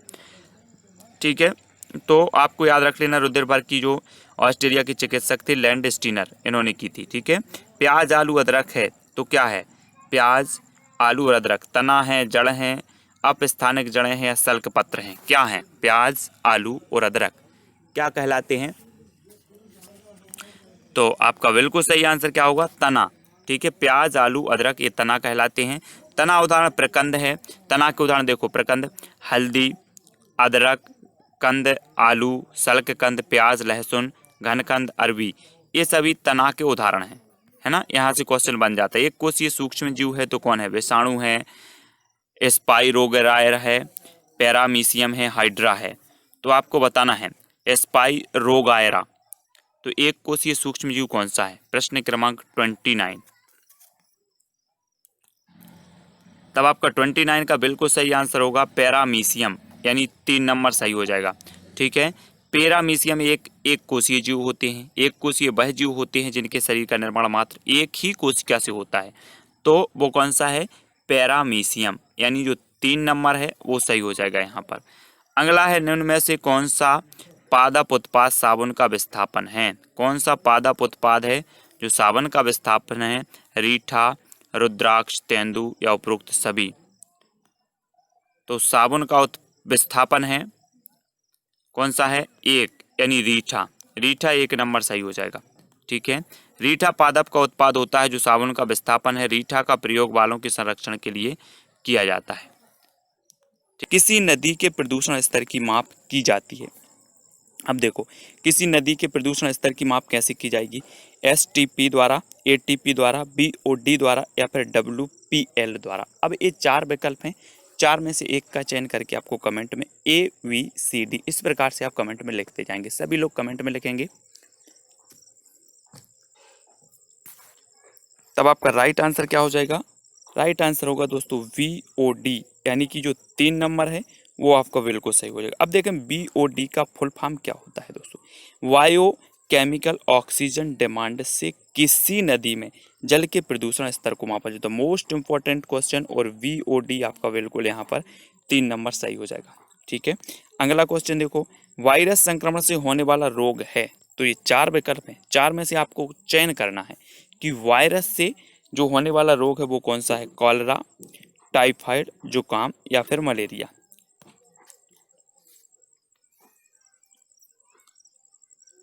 ठीक है, तो आपको याद रख लेना रुधिर वर्ग की जो ऑस्ट्रेलिया के चिकित्सक थे लैंडस्टीनर, इन्होंने की थी। ठीक है, प्याज, आलू, अदरक है तो क्या है? प्याज, आलू और अदरक तना है, जड़ हैं, अपस्थानिक जड़ें हैं या सल्क पत्र हैं? क्या हैं? प्याज, आलू और अदरक क्या कहलाते हैं? तो आपका बिल्कुल सही आंसर क्या होगा? तना। ठीक है, प्याज, आलू, अदरक ये तना कहलाते हैं। तना उदाहरण प्रकंद है। तना के उदाहरण देखो, प्रकंद हल्दी, अदरक, कंद आलू, सल्क कंद प्याज, लहसुन, घनकंद अरबी, ये सभी तना के उदाहरण हैं, है ना। यहाँ से क्वेश्चन बन जाता है। एक कोषीय सूक्ष्म जीव है तो कौन है? विषाणु है, स्पाइरोगेरा है, पैरामीशियम है, हाइड्रा है। तो आपको बताना है स्पाइरोगायरा। तो एक कोषीय सूक्ष्म जीव कौन सा है? प्रश्न क्रमांक 29। तब आपका 29 का बिल्कुल सही आंसर होगा पैरामीशियम, यानी 3 नंबर सही हो जाएगा। ठीक है, पैरामीशियम एक कोषीय जीव होते हैं। एक कोषीय वह जीव होते हैं जिनके शरीर का निर्माण मात्र एक ही कोशिका से होता है, तो वो कौन सा है? पैरामीशियम, यानी जो 3 नंबर है वो सही हो जाएगा यहाँ पर। अगला है निम्न में से कौन सा पादप उत्पाद साबुन का विस्थापन है? कौन सा पादप उत्पाद है जो साबुन का विस्थापन है? रीठा, रुद्राक्ष, तेंदु या उपरोक्त सभी? तो साबुन का विस्थापन है कौन सा है? एक, यानी रीठा। रीठा 1 नंबर सही हो जाएगा। ठीक है, रीठा पादप का उत्पाद होता है जो साबुन का विस्थापन है। रीठा का प्रयोग बालों के संरक्षण के लिए किया जाता है। किसी नदी के प्रदूषण स्तर की माप की जाती है। अब देखो, किसी नदी के प्रदूषण स्तर की माप कैसे की जाएगी? STP द्वारा, ATP द्वारा, BOD द्वारा या फिर WPL द्वारा। अब ये 4 विकल्प हैं, 4 में से एक का चयन करके आपको कमेंट में ABCD इस प्रकार से आप कमेंट में लिखते जाएंगे। सभी लोग कमेंट में लिखेंगे, तब आपका राइट आंसर क्या हो जाएगा? राइट आंसर होगा दोस्तों VOD, यानी कि जो 3 नंबर है वो आपका बिल्कुल सही हो जाएगा। अब देखें BOD का फुल फॉर्म क्या होता है दोस्तों? बायो केमिकल ऑक्सीजन डिमांड से किसी नदी में जल के प्रदूषण स्तर को मापा जाता है। मोस्ट इंपॉर्टेंट क्वेश्चन, और VOD आपका बिल्कुल यहाँ पर 3 नंबर सही हो जाएगा। ठीक है, अगला क्वेश्चन देखो, वायरस संक्रमण से होने वाला रोग है तो ये 4 विकल्प हैं, 4 में से आपको चयन करना है कि वायरस से जो होने वाला रोग है वो कौन सा है, कॉलरा, टाइफाइड, जुकाम या फिर मलेरिया।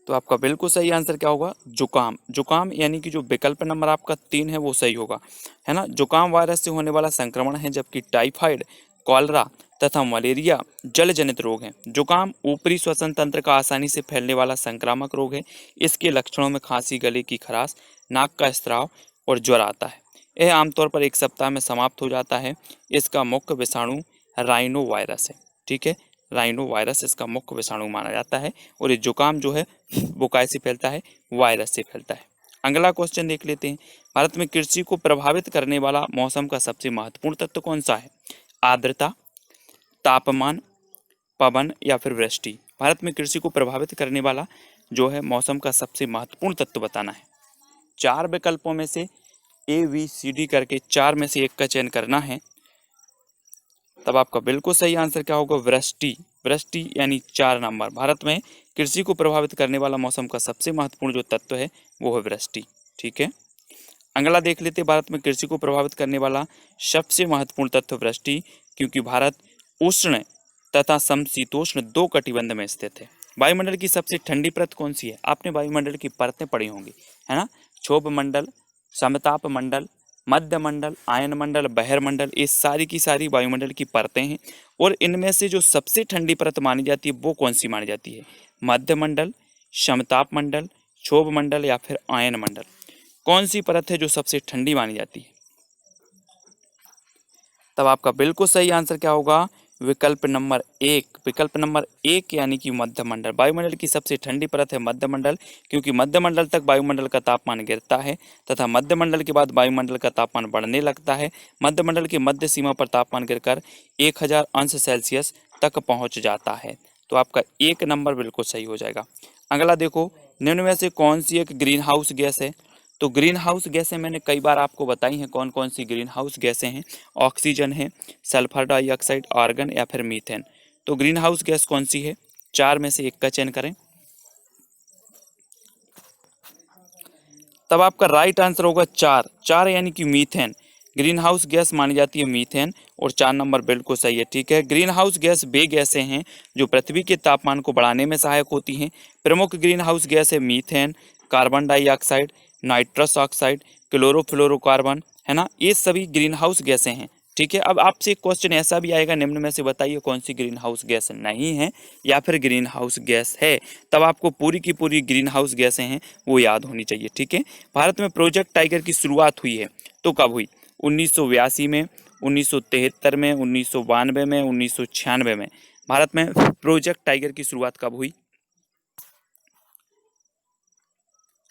तो आपका बिल्कुल सही आंसर क्या होगा, जुकाम। जुकाम यानी कि जो विकल्प नंबर आपका 3 है वो सही होगा, है ना। जुकाम वायरस से होने वाला संक्रमण है, जबकि टाइफाइड, कॉलरा तथा मलेरिया जल जनित रोग हैं। जुकाम ऊपरी श्वसन तंत्र का आसानी से फैलने वाला संक्रामक रोग है। इसके लक्षणों में खांसी, गले की खराश, नाक का स्राव और ज्वर आता है। यह आमतौर पर 1 सप्ताह में समाप्त हो जाता है। इसका मुख्य विषाणु राइनो वायरस है, ठीक है। राइनो वायरस इसका मुख्य विषाणु माना जाता है। और ये जुकाम जो है वो कैसे फैलता है, वायरस से फैलता है। अगला क्वेश्चन देख लेते हैं। भारत में कृषि को प्रभावित करने वाला मौसम का सबसे महत्वपूर्ण तत्व कौन सा है, आर्द्रता, तापमान, पवन या फिर वृष्टि। भारत में कृषि को प्रभावित करने वाला जो है मौसम का सबसे महत्वपूर्ण तत्व बताना है। 4 विकल्पों में से ABCD करके 4 में से 1 का चयन करना है। तब आपका बिल्कुल सही आंसर क्या होगा, वृष्टि। वृष्टि यानी 4 नंबर। भारत में कृषि को प्रभावित करने वाला मौसम का सबसे महत्वपूर्ण जो तत्व है वो है वृष्टि, ठीक है। अगला देख लेते हैं। भारत में कृषि को प्रभावित करने वाला सबसे महत्वपूर्ण तत्व वृष्टि, क्योंकि भारत उष्ण तथा समशीतोष्ण 2 कटिबंध में स्थित है। वायुमंडल की सबसे ठंडी परत कौन सी है, आपने वायुमंडल की परतें पढ़ी होंगी, है ना। क्षोभ मंडल, समताप मंडल, मध्य मंडल, आयन मंडल, बहिर मंडल, ये सारी की सारी वायुमंडल की परतें हैं। और इनमें से जो सबसे ठंडी परत मानी जाती है वो कौन सी मानी जाती है, मध्य मंडल, समताप मंडल, क्षोभ मंडल या फिर आयन मंडल। कौन सी परत है जो सबसे ठंडी मानी जाती है। तब आपका बिल्कुल सही आंसर क्या होगा, विकल्प नंबर 1। विकल्प नंबर 1 यानी कि मध्य मंडल। वायुमंडल की सबसे ठंडी परत है मध्य मंडल, क्योंकि मध्य मंडल तक वायुमंडल का तापमान गिरता है तथा मध्य मंडल के बाद वायुमंडल का तापमान बढ़ने लगता है। मध्य मंडल की मध्य सीमा पर तापमान गिरकर 1000 अंश सेल्सियस तक पहुंच जाता है। तो आपका 1 नंबर बिल्कुल सही हो जाएगा। अगला देखो, निम्न में से कौन सी एक ग्रीन हाउस गैस है। तो ग्रीन हाउस गैसें मैंने कई बार आपको बताई हैं, कौन कौन सी ग्रीन हाउस गैसें हैं। ऑक्सीजन है, सल्फर डाइऑक्साइड, आर्गन या फिर मीथेन। तो ग्रीन हाउस गैस कौन सी है, 4 में से 1 का चयन करें। तब आपका राइट आंसर होगा 4 यानी कि मीथेन। ग्रीन हाउस गैस मानी जाती है मीथेन, और 4 नंबर बिल्कुल सही है, ठीक है। ग्रीन हाउस गैस वे गैसें हैं जो पृथ्वी के तापमान को बढ़ाने में सहायक होती हैं। प्रमुख ग्रीन हाउस गैस है methane, carbon dioxide, nitrous oxide, chlorofluorocarbon, है ना। ये सभी ग्रीन हाउस गैसें हैं, ठीक है। अब आपसे एक क्वेश्चन ऐसा भी आएगा, निम्न में से बताइए कौन सी ग्रीन हाउस गैस नहीं है या फिर ग्रीन हाउस गैस है। तब आपको पूरी की पूरी ग्रीन हाउस गैसें हैं वो याद होनी चाहिए, ठीक है। भारत में प्रोजेक्ट टाइगर की शुरुआत हुई है तो कब हुई, 1982 में, 1973 में, 1992 में, 1996 में। भारत में प्रोजेक्ट टाइगर की शुरुआत कब हुई,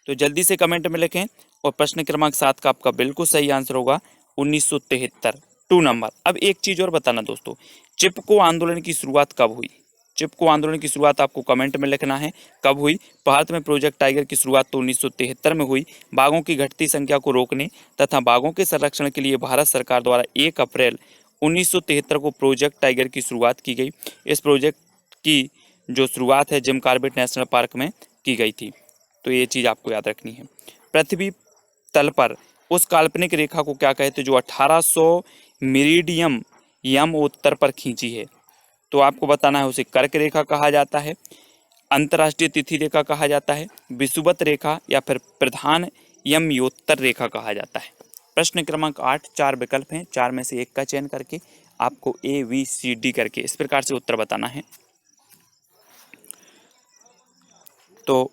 तो जल्दी से कमेंट में लिखें। और प्रश्न क्रमांक 7 का आपका बिल्कुल सही आंसर होगा 1973, 2 नंबर। अब एक चीज और बताना दोस्तों, चिपको आंदोलन की शुरुआत कब हुई। चिपको आंदोलन की शुरुआत आपको कमेंट में लिखना है कब हुई। भारत में प्रोजेक्ट टाइगर की शुरुआत तो 1973 में हुई। बाघों की घटती संख्या को रोकने तथा बाघों के संरक्षण के लिए भारत सरकार द्वारा 1 अप्रैल 1973 को प्रोजेक्ट टाइगर की शुरुआत की गई। इस प्रोजेक्ट की जो शुरुआत है जिम कॉर्बेट नेशनल पार्क में की गई थी। तो ये चीज़ आपको याद रखनी है। पृथ्वी तल पर उस काल्पनिक रेखा को क्या कहते हैं जो 1800 मेरिडियम यम उत्तर पर खींची है। तो आपको बताना है, उसे कर्क रेखा कहा जाता है, अंतर्राष्ट्रीय तिथि रेखा कहा जाता है, विषुवत रेखा या फिर प्रधान यमयोत्तर रेखा कहा जाता है। प्रश्न क्रमांक 8, 4 विकल्प हैं, 4 में से 1 का चयन करके आपको ABCD करके इस प्रकार से उत्तर बताना है। तो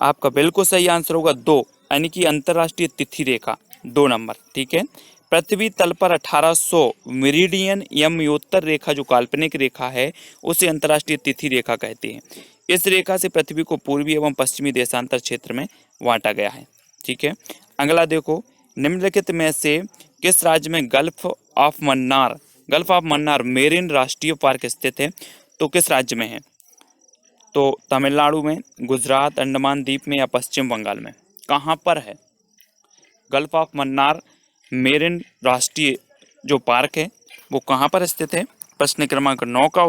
आपका बिल्कुल सही आंसर होगा 2 यानी कि अंतर्राष्ट्रीय तिथि रेखा, 2 नंबर, ठीक है। पृथ्वी तल पर 1800 मेरिडियन यमयोत्तर रेखा जो काल्पनिक रेखा है उसे अंतर्राष्ट्रीय तिथि रेखा कहते हैं। इस रेखा से पृथ्वी को पूर्वी एवं पश्चिमी देशांतर क्षेत्र में बांटा गया है, ठीक है। अगला देखो, निम्नलिखित में से किस राज्य में गल्फ ऑफ मन्नार मेरिन राष्ट्रीय पार्क स्थित है। तो किस राज्य में है, तो तमिलनाडु में, गुजरात, अंडमान द्वीप में या पश्चिम बंगाल में। कहाँ पर है गल्फ ऑफ मन्नार मेरिन राष्ट्रीय जो पार्क है वो कहाँ पर स्थित है। प्रश्न क्रमांक 9 का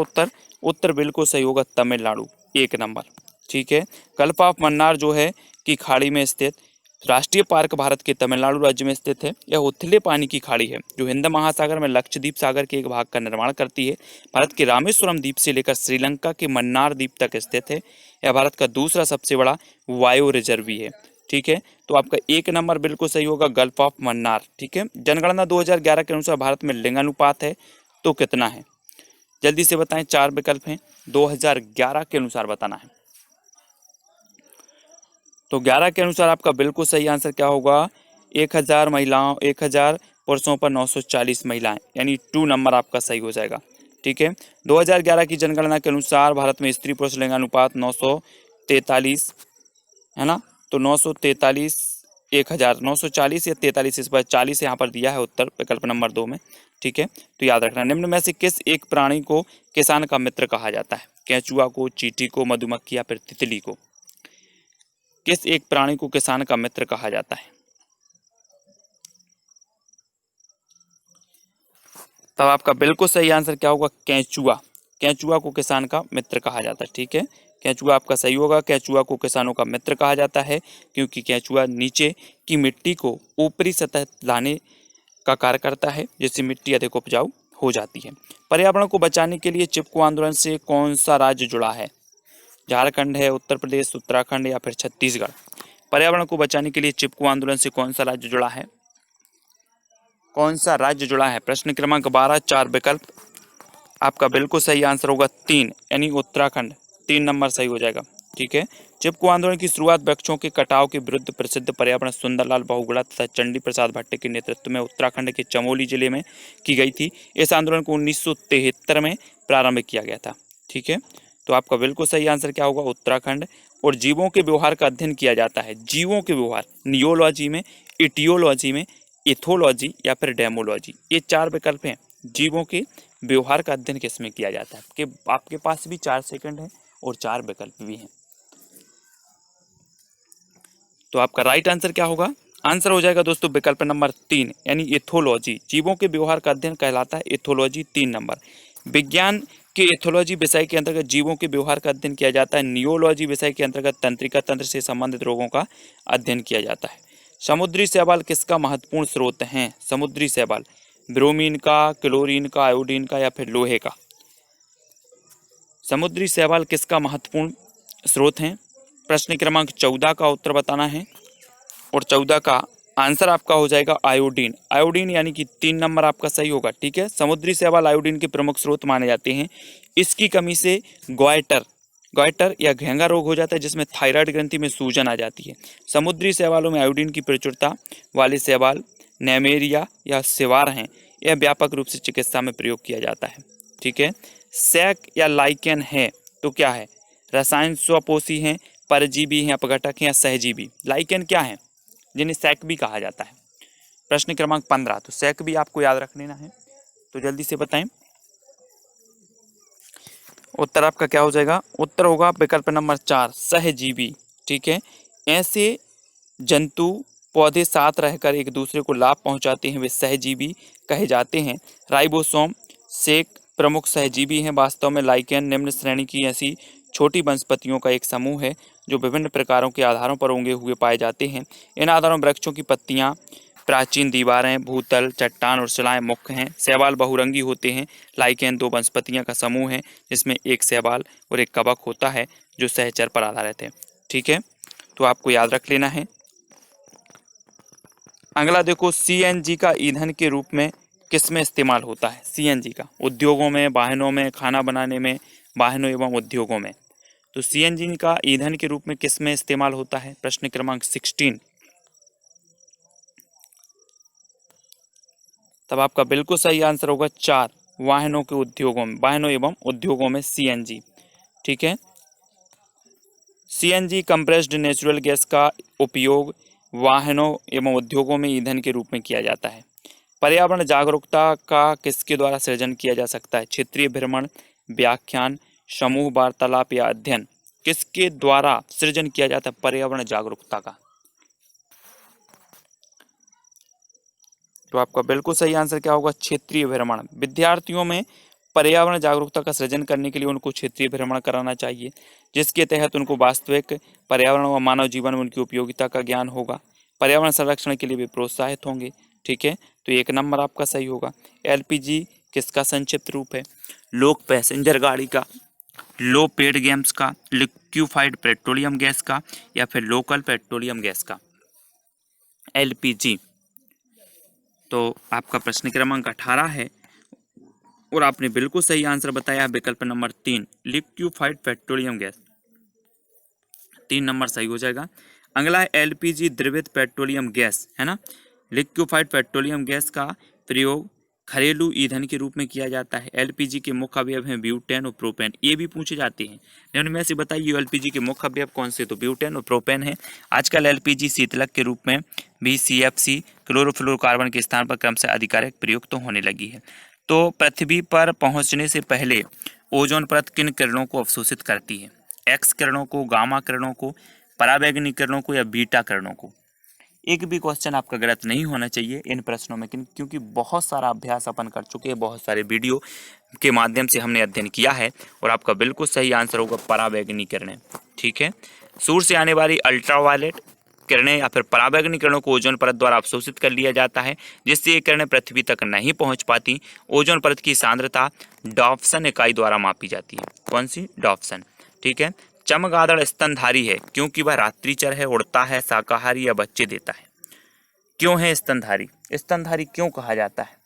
उत्तर बिल्कुल सही होगा तमिलनाडु, 1 नंबर। ठीक है। गल्फ ऑफ मन्नार जो है कि खाड़ी में स्थित राष्ट्रीय पार्क भारत के तमिलनाडु राज्य में स्थित है। यह उथले पानी की खाड़ी है जो हिंद महासागर में लक्षद्वीप सागर के एक भाग का निर्माण करती है। भारत के रामेश्वरम द्वीप से लेकर श्रीलंका के मन्नार द्वीप तक स्थित है। यह भारत का दूसरा सबसे बड़ा वायु रिजर्व भी है। ठीक है, तो आपका एक नंबर बिल्कुल सही होगा, गल्फ ऑफ मन्नार। ठीक है, जनगणना 2011 के अनुसार भारत में लिंगानुपात है तो कितना है? जल्दी से बताएं, 4 विकल्प हैं, 2011 के अनुसार बताना है। तो 11 के अनुसार आपका बिल्कुल सही आंसर क्या होगा? 1000 पुरुषों पर 940 महिलाएं, यानी 2 नंबर आपका सही हो जाएगा। ठीक है, 2011 की जनगणना के अनुसार भारत में स्त्री पुरुष लिंगानुपात 943 है ना, तो 943 1000 940 या 43, इस बार 40 यहाँ पर दिया है उत्तर विकल्प नंबर 2 में। ठीक है, तो याद रखना, निम्न में से किस एक प्राणी को किसान का मित्र कहा जाता है? केंचुआ को, चींटी को, मधुमक्खी या फिर तितली को? किस एक प्राणी को किसान का मित्र कहा जाता है? तब आपका बिल्कुल सही आंसर क्या होगा? केंचुआ। केंचुआ को किसान का मित्र कहा जाता है। ठीक है, केंचुआ आपका सही होगा। केंचुआ को किसानों का मित्र कहा जाता है क्योंकि केंचुआ नीचे की मिट्टी को ऊपरी सतह लाने का कार्य करता है, जिससे मिट्टी अधिक उपजाऊ हो जाती है। पर्यावरण को बचाने के लिए चिपको आंदोलन से कौन सा राज्य जुड़ा है? झारखंड है, उत्तर प्रदेश, उत्तराखंड या फिर छत्तीसगढ़? पर्यावरण को बचाने के लिए चिपको आंदोलन से कौन सा राज्य जुड़ा है? कौन सा राज्य जुड़ा है? प्रश्न क्रमांक 12, 4 विकल्प। आपका बिल्कुल सही आंसर होगा 3, यानी उत्तराखंड। 3 नंबर सही हो जाएगा। ठीक है, चिपको आंदोलन की शुरुआत वृक्षों के कटाव के विरुद्ध प्रसिद्ध पर्यावरण सुंदरलाल बहुगुणा तथा चंडी प्रसाद भट्ट के नेतृत्व में उत्तराखंड के चमोली जिले में की गई थी। इस आंदोलन को 1973 में प्रारंभ किया गया था। ठीक है, तो आपका बिल्कुल सही आंसर क्या होगा? उत्तराखंड। और जीवों के व्यवहार का अध्ययन किया जाता है। जीवों के व्यवहार नियोलॉजी में, इटियोलॉजी में, इथोलॉजी या फिर डेमोलॉजी, ये 4 विकल्प हैं। जीवों के व्यवहार का अध्ययन किसमें किया जाता है? कि आपके पास भी 4 सेकंड है और 4 विकल्प भी हैं। तो आपका राइट आंसर क्या होगा? आंसर हो जाएगा दोस्तों विकल्प नंबर 3, यानी इथोलॉजी। जीवों के व्यवहार का अध्ययन कहलाता है इथोलॉजी। 3 नंबर। विज्ञान के इथोलॉजी विषय के अंतर्गत जीवों के व्यवहार का अध्ययन किया जाता है। नियोलॉजी विषय के अंतर्गत तंत्रिका तंत्र से संबंधित रोगों का अध्ययन किया जाता है। समुद्री शैवाल किसका महत्वपूर्ण स्रोत है? समुद्री शैवाल ब्रोमीन का, क्लोरीन का, आयोडीन का या फिर लोहे का? समुद्री शैवाल किसका महत्वपूर्ण स्रोत है? प्रश्न क्रमांक 14 का उत्तर बताना है और 14 का आंसर आपका हो जाएगा आयोडीन। आयोडीन यानी कि 3 नंबर आपका सही होगा। ठीक है, समुद्री शैवाल आयोडीन के प्रमुख स्रोत माने जाते हैं। इसकी कमी से गॉइटर या घेंगा रोग हो जाता है, जिसमें थायराइड ग्रंथि में सूजन आ जाती है। समुद्री शैवालों में आयोडीन की प्रचुरता वाले शैवाल नेमेरिया या सिवार हैं। यह व्यापक रूप से चिकित्सा में प्रयोग किया जाता है। ठीक है, सैक या लाइकेन है तो क्या है? रसायन स्वपोषी हैं, परजीवी हैं, अपघटक हैं या सहजीवी? लाइकेन क्या है? जिन्हें सैक भी कहा जाता है। प्रश्न क्रमांक 15, तो सैक भी आपको याद रख लेना है, तो जल्दी से बताएं उत्तर आपका क्या हो जाएगा? उत्तर होगा विकल्प नंबर 4, सहजीवी। ठीक है, ऐसे जंतु पौधे साथ रहकर एक दूसरे को लाभ पहुंचाते हैं, वे सहजीवी कहे जाते हैं। राइबोसोम सेक प्रमुख सहजीवी हैं। वास्तव में लाइकेन निम्न श्रेणी की ऐसी छोटी वनस्पतियों का एक समूह है जो विभिन्न प्रकारों के आधारों पर उगे हुए पाए जाते हैं। इन आधारों में वृक्षों की पत्तियां, प्राचीन दीवारें, भूतल, चट्टान और शिलाएं मुख्य हैं। शैवाल बहुरंगी होते हैं। लाइकेन 2 वनस्पतियों का समूह है जिसमें एक शैवाल और एक कवक होता है जो सहचर पर आधारित है। ठीक है, तो आपको याद रख लेना है। अगला देखो, सीएनजी का ईंधन के रूप में किसमें इस्तेमाल होता है? सीएनजी का उद्योगों में, वाहनों में, खाना बनाने में, वाहनों एवं उद्योगों में। तो सीएनजी का ईंधन के रूप में किसमें इस्तेमाल होता है? प्रश्न क्रमांक 16। तब आपका बिल्कुल सही आंसर होगा 4, वाहनों के उद्योगों में, वाहनों एवं उद्योगों में सीएनजी। ठीक है, सीएनजी कंप्रेस्ड नेचुरल गैस का उपयोग वाहनों एवं उद्योगों में ईंधन के रूप में किया जाता है। पर्यावरण जागरूकता का किसके द्वारा सृजन किया जा सकता है? क्षेत्रीय भ्रमण, व्याख्यान, समूह वार्तालाप या अध्ययन? किसके द्वारा सृजन किया जाता है पर्यावरण जागरूकता का? तो आपका बिल्कुल सही आंसर क्या होगा? क्षेत्रीय भ्रमण। विद्यार्थियों में पर्यावरण जागरूकता का सृजन करने के लिए उनको क्षेत्रीय भ्रमण कराना चाहिए। जिसके तहत उनको वास्तविक पर्यावरण व मानव जीवन में उनकी उपयोगिता का ज्ञान होगा। पर्यावरण संरक्षण के लिए भी प्रोत्साहित होंगे। ठीक है, तो 1 नंबर आपका सही होगा। एलपीजी किसका संक्षिप्त रूप है? लोक पैसेंजर गाड़ी का, लो पेड गैस का, लिक्विफाइड पेट्रोलियम गैस का, या फिर लोकल पेट्रोलियम गैस का। एलपीजी। तो आपका प्रश्न क्रमांक 18 है और आपने बिल्कुल सही आंसर बताया, विकल्प number 3 liquefied petroleum gas. 3 number सही हो जाएगा। अगला है एलपीजी, द्रवित पेट्रोलियम गैस, है ना। लिक्विफाइड पेट्रोलियम गैस का प्रयोग घरेलू ईंधन के रूप में किया जाता है। एलपीजी के मुख्य अवयव हैं ब्यूटेन और प्रोपेन। ये भी पूछे जाते हैं, लेकिन में से बताइए एलपीजी के मुख्य अवयव कौन से? तो ब्यूटेन और प्रोपेन है। आजकल एलपीजी शीतलक के रूप में भी सीएफसी क्लोरोफ्लोरोकार्बन के स्थान पर क्रमशः अधिकारिक प्रयुक्त तो होने लगी है। तो पृथ्वी पर पहुंचने से पहले ओजोन परत किन किरणों को अवशोषित करती है? एक्स किरणों को, गामा किरणों को, पराबैंगनी किरणों को, या बीटा किरणों को? एक भी क्वेश्चन आपका गलत नहीं होना चाहिए इन प्रश्नों में, क्योंकि बहुत सारा अभ्यास अपन कर चुके हैं, बहुत सारे वीडियो के माध्यम से हमने अध्ययन किया है और आपका बिल्कुल सही आंसर होगा पराबैंगनी किरणें। ठीक है, सूर्य से आने वाली अल्ट्रावायलेट किरणें या फिर पराबैंगनी किरणों को ओजोन परत द्वारा अवशोषित कर लिया जाता है, जिससे ये किरणें पृथ्वी तक नहीं पहुंच पाती। ओजोन परत की सांद्रता डॉप्सन इकाई द्वारा मापी जाती है। कौन सी? डॉप्सन। ठीक है, चमगादड़ स्तनधारी है क्योंकि वह रात्रिचर है, उड़ता है, शाकाहारी या बच्चे देता है। क्यों है स्तनधारी? स्तनधारी क्यों कहा जाता है?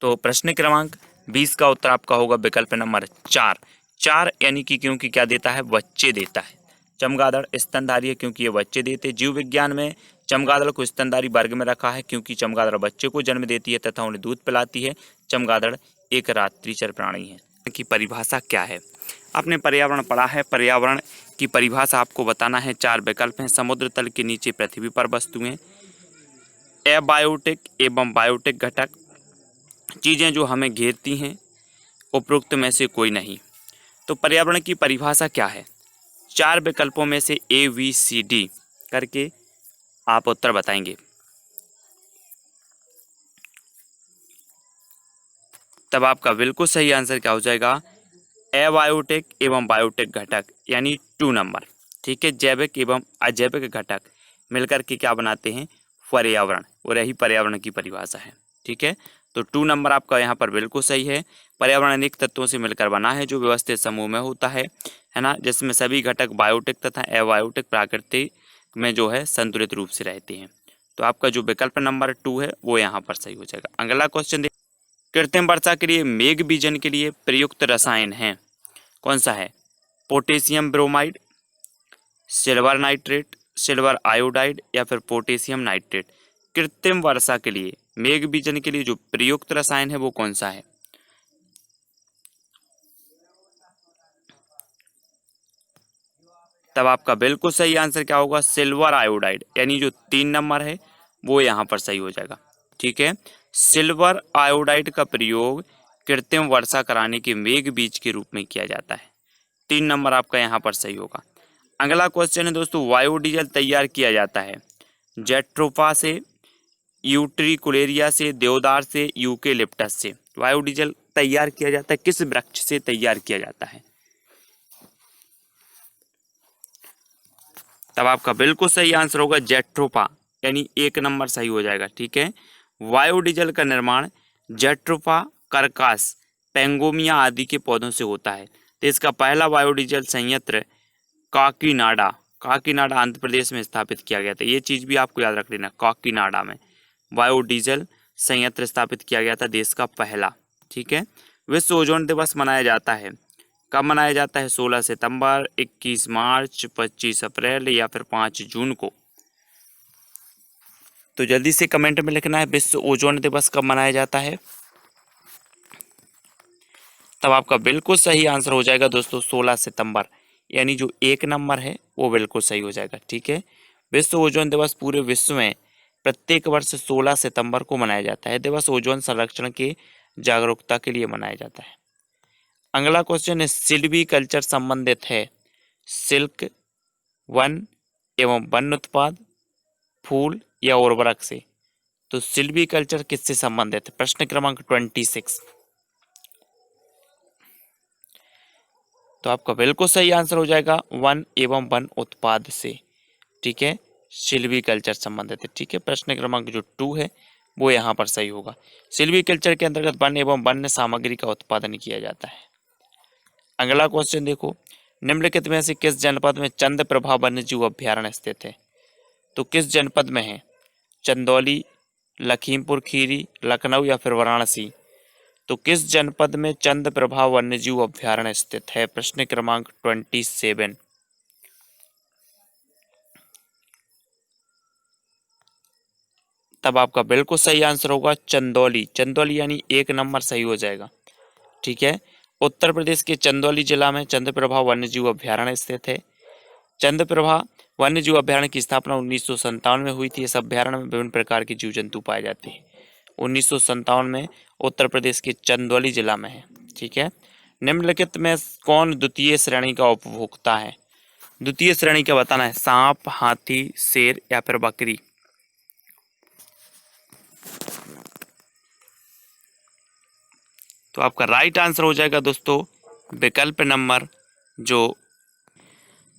तो प्रश्न क्रमांक 20 का उत्तर आपका होगा विकल्प नंबर 4। 4 यानी कि क्योंकि क्या देता है? बच्चे देता है। चमगादड़ स्तनधारी है क्योंकि ये बच्चे देते। जीव विज्ञान में चमगादड़ को स्तनधारी वर्ग में रखा है क्योंकि चमगादड़ बच्चे को जन्म देती है तथा उन्हें दूध पिलाती है। चमगादड़ एक रात्रिचर प्राणी है। की परिभाषा क्या है? आपने पर्यावरण पढ़ा है, पर्यावरण की परिभाषा आपको बताना है। 4 विकल्प हैं। समुद्र तल के नीचे पृथ्वी पर वस्तुएं, एबायोटिक एवं बायोटिक घटक, चीजें जो हमें घेरती हैं, उपरोक्त में से कोई नहीं। तो पर्यावरण की परिभाषा क्या है? 4 विकल्पों में से ABCD करके आप उत्तर बताएंगे। तब आपका बिल्कुल सही आंसर क्या हो जाएगा? एबायोटिक एवं बायोटिक घटक, यानी 2 नंबर। ठीक है, जैविक एवं अजैविक घटक मिलकर के क्या बनाते हैं? पर्यावरण, और यही पर्यावरण की परिभाषा है। ठीक है, तो 2 नंबर आपका यहाँ पर बिल्कुल सही है। पर्यावरण अनेक तत्वों से मिलकर बना है जो व्यवस्थित समूह में होता है ना, जिसमें सभी घटक बायोटिक तथा एबायोटिक प्रकृति में जो है संतुलित रूप से रहते हैं। तो आपका जो विकल्प नंबर 2 है वो यहाँ पर सही हो जाएगा। अगला क्वेश्चन देखिए, कृत्रिम वर्षा के लिए मेघ बीजन के लिए प्रयुक्त रसायन है, कौन सा है? Potassium bromide, silver nitrate, silver iodide, या फिर पोटेशियम नाइट्रेट। कृत्रिम वर्षा के लिए, मेघ बीजन के लिए जो प्रयुक्त रसायन है वो कौन सा है? तब आपका बिल्कुल सही आंसर क्या होगा? सिल्वर आयोडाइड, यानी जो 3 नंबर है वो यहाँ पर सही हो जाएगा। ठीक है, सिल्वर आयोडाइड का प्रयोग कृत्रिम वर्षा कराने के मेघ बीज के रूप में किया जाता है। 3 नंबर आपका यहाँ पर सही होगा। अगला क्वेश्चन है दोस्तों, बायोडीजल तैयार किया जाता है जेट्रोफा से, यूट्रिकुलेरिया से, देवदार से, यूकेलिप्टस से। बायोडीजल तैयार किया जाता है किस वृक्ष से तैयार किया जाता है? तब आपका बिल्कुल सही आंसर होगा जेट्रोफा, यानी 1 नंबर सही हो जाएगा। ठीक है, बायोडीजल का निर्माण जेट्रोफा, करकास, पेंगोमिया आदि के पौधों से होता है। तो इसका पहला बायोडीजल संयंत्र काकीनाडा, काकीनाडा आंध्र प्रदेश में स्थापित किया गया था। ये चीज भी आपको याद रख लेना, काकीनाडा में बायोडीजल संयंत्र स्थापित किया गया था, देश का पहला। ठीक है, विश्व ओजोन दिवस मनाया जाता है, कब मनाया जाता है? 16 सितंबर, 21 मार्च, 25 अप्रैल, या फिर 5 जून को? तो जल्दी से कमेंट में लिखना है विश्व ओजोन दिवस कब मनाया जाता है। तब आपका बिल्कुल सही आंसर हो जाएगा दोस्तों 16 सितंबर, यानी जो 1 नंबर है वो बिल्कुल सही हो जाएगा। ठीक है, विश्व ओजोन दिवस पूरे विश्व में प्रत्येक वर्ष 16 सितंबर को मनाया जाता है। दिवस ओजोन संरक्षण के जागरूकता के लिए मनाया जाता है। अगला क्वेश्चन है, सिल्वी कल्चर संबंधित है सिल्क, वन एवं वन उत्पाद, फूल या उर्वरक से। तो सिल्वी कल्चर किससे संबंधित है? प्रश्न क्रमांक 26। तो आपका बिल्कुल सही आंसर हो जाएगा वन एवं वन उत्पाद से, ठीक है, सिल्वीकल्चर संबंधित है, ठीक है। प्रश्न क्रमांक जो 2 है वो यहाँ पर सही होगा। सिल्वीकल्चर के अंतर्गत वन एवं वन्य सामग्री का उत्पादन किया जाता है। अगला क्वेश्चन देखो, निम्नलिखित में से किस जनपद में चंद्रप्रभा वन्यजीव अभ्यारण्य स्थित है? तो किस जनपद में है? चंदौली, लखीमपुर खीरी, लखनऊ या फिर वाराणसी? तो किस जनपद में चंद्रप्रभा वन्यजीव अभ्यारण्य स्थित है? प्रश्न क्रमांक 27। तब आपका बिल्कुल सही आंसर होगा चंदौली। चंदौली यानी 1 नंबर सही हो जाएगा, ठीक है। उत्तर प्रदेश के चंदौली जिला में चंद्रप्रभा वन्यजीव अभ्यारण्य स्थित है। चंद्रप्रभा वन्यजीव अभ्यारण्य की स्थापना 1957 में हुई थी। इस अभ्यारण्य में विभिन्न प्रकार के जीव जंतु पाए जाते हैं। 1957 में उत्तर प्रदेश के चंदौली जिला में है, ठीक है। निम्नलिखित में कौन द्वितीय श्रेणी का उपभोक्ता है? द्वितीय श्रेणी का बताना है, सांप, हाथी, शेर या फिर बकरी? तो आपका राइट आंसर हो जाएगा दोस्तों विकल्प नंबर जो,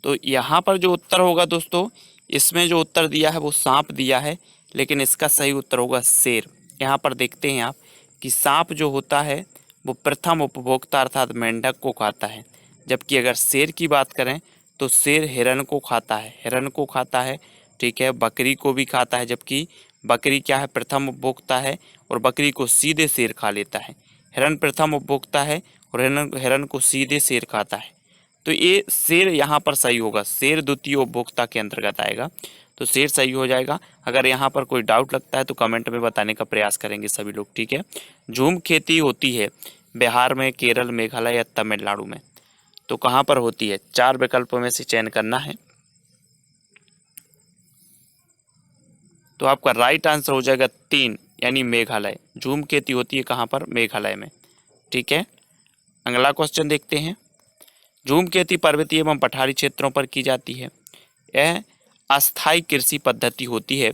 तो यहाँ पर जो उत्तर होगा दोस्तों, इसमें जो उत्तर दिया है वो सांप दिया है, लेकिन इसका सही उत्तर होगा शेर। यहाँ पर देखते हैं आप कि सांप जो होता है वो प्रथम उपभोक्ता अर्थात मेंढक को खाता है, जबकि अगर शेर की बात करें तो शेर हिरण को खाता है, ठीक है, बकरी को भी खाता है, जबकि बकरी क्या है, प्रथम उपभोक्ता है और बकरी को सीधे शेर खा लेता है। हिरण प्रथम उपभोक्ता है और हिरण को सीधे शेर खाता है। तो ये शेर यहाँ पर सही होगा, शेर द्वितीय उपभोक्ता के अंतर्गत आएगा, तो शेर सही हो जाएगा। अगर यहाँ पर कोई डाउट लगता है तो कमेंट में बताने का प्रयास करेंगे सभी लोग, ठीक है। झूम खेती होती है बिहार में, केरल, मेघालय या तमिलनाडु में? तो कहाँ पर होती है? 4 विकल्पों में से चयन करना है। तो आपका राइट आंसर हो जाएगा 3 यानी मेघालय। झूम खेती होती है कहाँ पर? मेघालय में, ठीक है। अगला क्वेश्चन देखते हैं। झूम खेती पर्वतीय एवं पठारी क्षेत्रों पर की जाती है। यह अस्थायी कृषि पद्धति होती है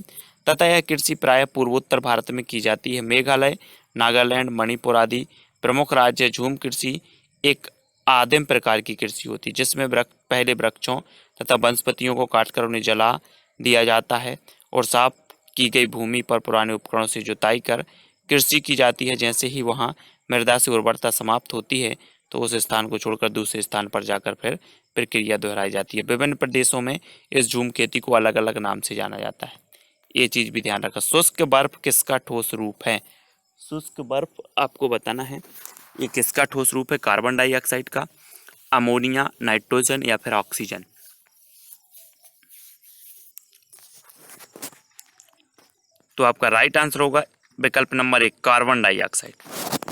तथा यह कृषि प्रायः पूर्वोत्तर भारत में की जाती है। मेघालय, नागालैंड, मणिपुर आदि प्रमुख राज्य झूम कृषि एक आदिम प्रकार की कृषि होती है, जिसमें पहले वृक्षों तथा वनस्पतियों को काटकर उन्हें जला दिया जाता है और साफ की गई भूमि पर पुराने उपकरणों से जुताई कर कृषि की जाती है। जैसे ही वहाँ मृदा से उर्वरता समाप्त होती है तो उस स्थान को छोड़कर दूसरे स्थान पर जाकर फिर प्रक्रिया दोहराई जाती है। विभिन्न प्रदेशों में इस झूम खेती को अलग अलग नाम से जाना जाता है, ये चीज़ भी ध्यान रखा। शुष्क बर्फ किसका ठोस रूप है? शुष्क बर्फ आपको बताना है ये किसका ठोस रूप है? कार्बन डाइऑक्साइड का, अमोनिया, नाइट्रोजन या फिर ऑक्सीजन? तो आपका राइट आंसर होगा विकल्प नंबर 1 कार्बन डाइऑक्साइड,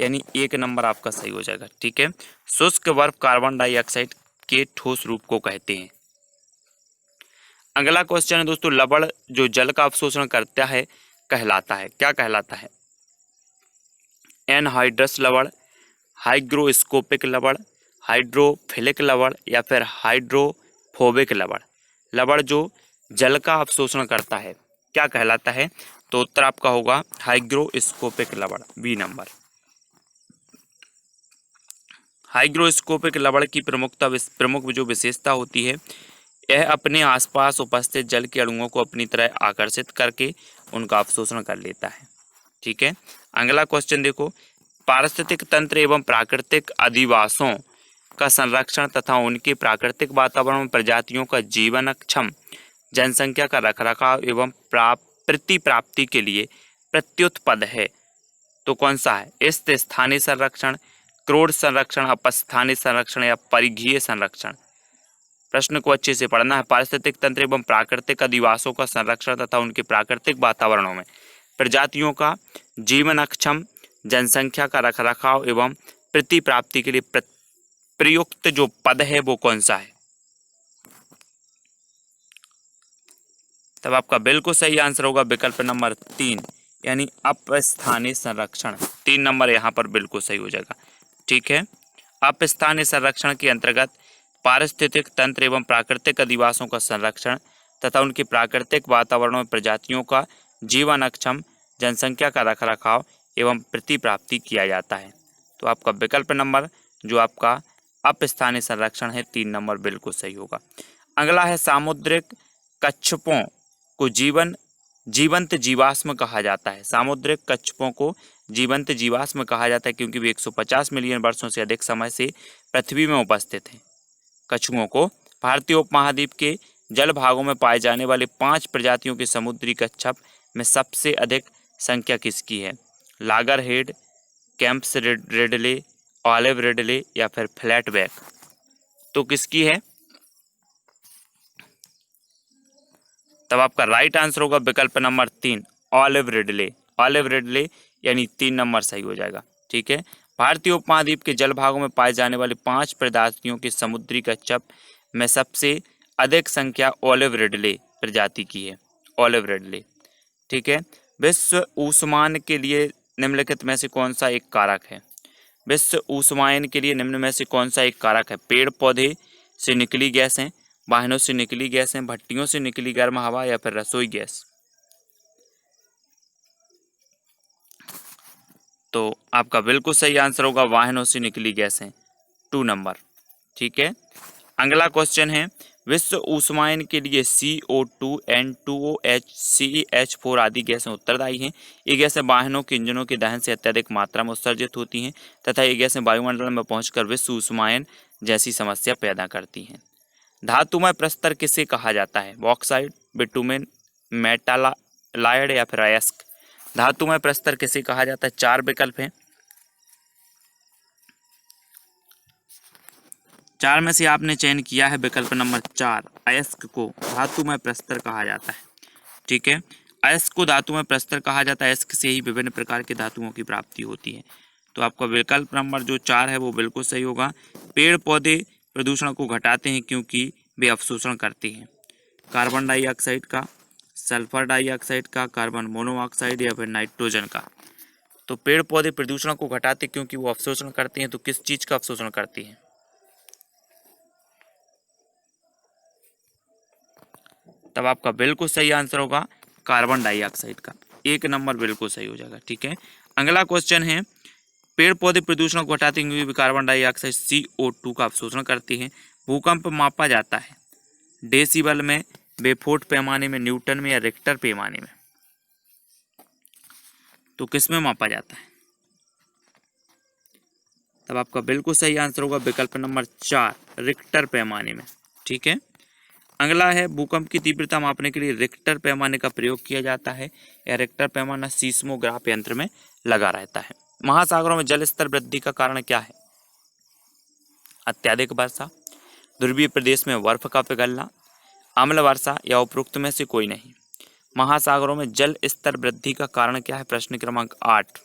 यानी 1 नंबर आपका सही हो जाएगा, ठीक है। शुष्क बर्फ कार्बन डाइऑक्साइड के ठोस रूप को कहते हैं। अगला क्वेश्चन है दोस्तों, लवण जो जल का अवशोषण करता है कहलाता है, क्या कहलाता है? एनहाइड्रस लवण, हाइग्रोस्कोपिक लवण, हाइड्रोफिलिक लवण या फिर हाइड्रोफोबिक लवण? लवण जो जल का अवशोषण करता है क्या कहलाता है? तो उत्तर आपका होगा हाइग्रोस्कोपिक लवण, बी नंबर। हाइग्रोस्कोपिक लवण की प्रमुख जो विशेषता होती है, यह अपने आसपास उपस्थित जल के अणुओं को अपनी तरह आकर्षित करके उनका अवशोषण कर लेता है, ठीक है। अगला क्वेश्चन देखो, पारिस्थितिक तंत्र एवं प्राकृतिक अधिवासों का संरक्षण तथा उनके प्राकृतिक वातावरण में प्रजातियों का जीवनक्षम जनसंख्या का रखरखाव एवं प्रतिप्राप्ति के लिए प्रत्युत्पद है, तो कौन सा है? स्थानीय संरक्षण, क्रोड संरक्षण, अपस्थानिक संरक्षण या परिघीय संरक्षण? प्रश्न को अच्छे से पढ़ना है। पारिस्थितिक तंत्र एवं प्राकृतिक अधिवासों का संरक्षण तथा उनके प्राकृतिक वातावरणों में प्रजातियों का जीवनक्षम जनसंख्या का रखरखाव एवं प्रतिप्राप्ति के लिए प्रयुक्त जो पद है वो कौन सा है? तब आपका बिल्कुल सही आंसर होगा विकल्प नंबर 3 यानी अपस्थानिक संरक्षण। 3 नंबर यहाँ पर बिल्कुल सही हो जाएगा, ठीक है। अपस्थानिक संरक्षण के अंतर्गत पारिस्थितिक तंत्र एवं प्राकृतिक अधिवासों का संरक्षण तथा उनके प्राकृतिक वातावरणों में प्रजातियों का जीवनक्षम जनसंख्या का रखरखाव एवं प्रतिप्राप्ति किया जाता है। तो आपका विकल्प नंबर जो आपका अपस्थानीय संरक्षण है, 3 नंबर बिल्कुल सही होगा। अगला है सामुद्रिक कच्छपों को जीवंत जीवाश्म कहा जाता है। सामुद्रिक कच्छपों को जीवंत जीवाश्म कहा जाता है क्योंकि वे 150 मिलियन वर्षों से अधिक समय से पृथ्वी में उपस्थित हैं। कछुओं को भारतीय उपमहाद्वीप के जल भागों में पाए जाने वाले 5 प्रजातियों के समुद्री कच्छप में सबसे अधिक संख्या किसकी है? लागरहेड, कैंप्स रिडले, ऑलिव रिडले या फिर फ्लैटबैक? तो किसकी है? तब आपका राइट आंसर होगा विकल्प number 3, olive Ridley. Olive Ridley यानी 3 नंबर सही हो जाएगा। ठीक है, भारतीय उपमहाद्वीप के जल भागों में पाए जाने वाली 5 प्रजातियों के समुद्री कच्छप में सबसे अधिक संख्या ऑलिव रिडले प्रजाति की है। Olive Ridley. ठीक है, विश्व ऊष्मायन के लिए निम्नलिखित में से कौन सा एक कारक है? विश्व ऊष्मायन के लिए निम्न में से कौन सा एक कारक है? पेड़ पौधे से निकली गैसें, वाहनों से निकली गैसें, भट्टियों से निकली गर्म हवा या फिर रसोई गैस? तो आपका बिल्कुल सही आंसर होगा वाहनों से निकली गैसें, 2 नंबर। ठीक है, अगला क्वेश्चन है विश्व ऊष्मायन के लिए CO2, N2OH, CH4 आदि गैसें उत्तरदायी हैं। ये गैसें वाहनों के इंजनों के दहन से अत्यधिक मात्रा में उत्सर्जित होती हैं तथा ये गैसें वायुमंडल में पहुंचकर विश्व ऊष्मायन जैसी समस्या पैदा करती हैं। धातुमय प्रस्तर किसे कहा जाता है? बॉक्साइट, बिटुमेन, मेटालाइड या फिर अयस्क? धातुमय प्रस्तर किसे कहा जाता है? 4 विकल्प हैं, 4 में से आपने चयन किया है विकल्प नंबर 4, अयस्क को धातुमय प्रस्तर कहा जाता है। ठीक है, अयस्क को धातुमय प्रस्तर कहा जाता है। अयस्क से ही विभिन्न प्रकार के धातुओं की प्राप्ति होती है। तो आपका विकल्प नंबर जो 4 है वो बिल्कुल सही होगा। पेड़ पौधे प्रदूषण को घटाते हैं क्योंकि वे अवशोषण करते हैं कार्बन डाइऑक्साइड का, सल्फर डाइऑक्साइड का, कार्बन मोनोऑक्साइड या फिर नाइट्रोजन का। तो पेड़ पौधे प्रदूषण को घटाते क्योंकि वो अवशोषण करते हैं। तो किस चीज का अवशोषण करते हैं? तब आपका बिल्कुल सही आंसर होगा कार्बन डाइऑक्साइड का, 1 नंबर बिल्कुल सही हो जाएगा। ठीक है, अगला क्वेश्चन है पेड़ पौधे प्रदूषण को घटाते हुए कार्बन डाइऑक्साइड CO2 का अवशोषण करते हैं। भूकंप मापा जाता है डेसिबल में, बेफोर्ट पैमाने में, न्यूटन में या रिक्टर पैमाने में? तो किस में मापा जाता है? तब आपका बिल्कुल सही आंसर होगा विकल्प नंबर 4, रिक्टर पैमाने में। ठीक है, अगला है भूकंप की तीव्रता मापने के लिए रिक्टर पैमाने का प्रयोग किया जाता है या रिक्टर पैमाना सीस्मोग्राफ यंत्र में लगा रहता है। महासागरों में जल स्तर वृद्धि का कारण क्या है? अत्यधिक वर्षा, ध्रुवीय प्रदेश में बर्फ का पिघलना, अम्ल वर्षा या उपरोक्त में से कोई नहीं? महासागरों में जल स्तर वृद्धि का कारण क्या है? प्रश्न क्रमांक 8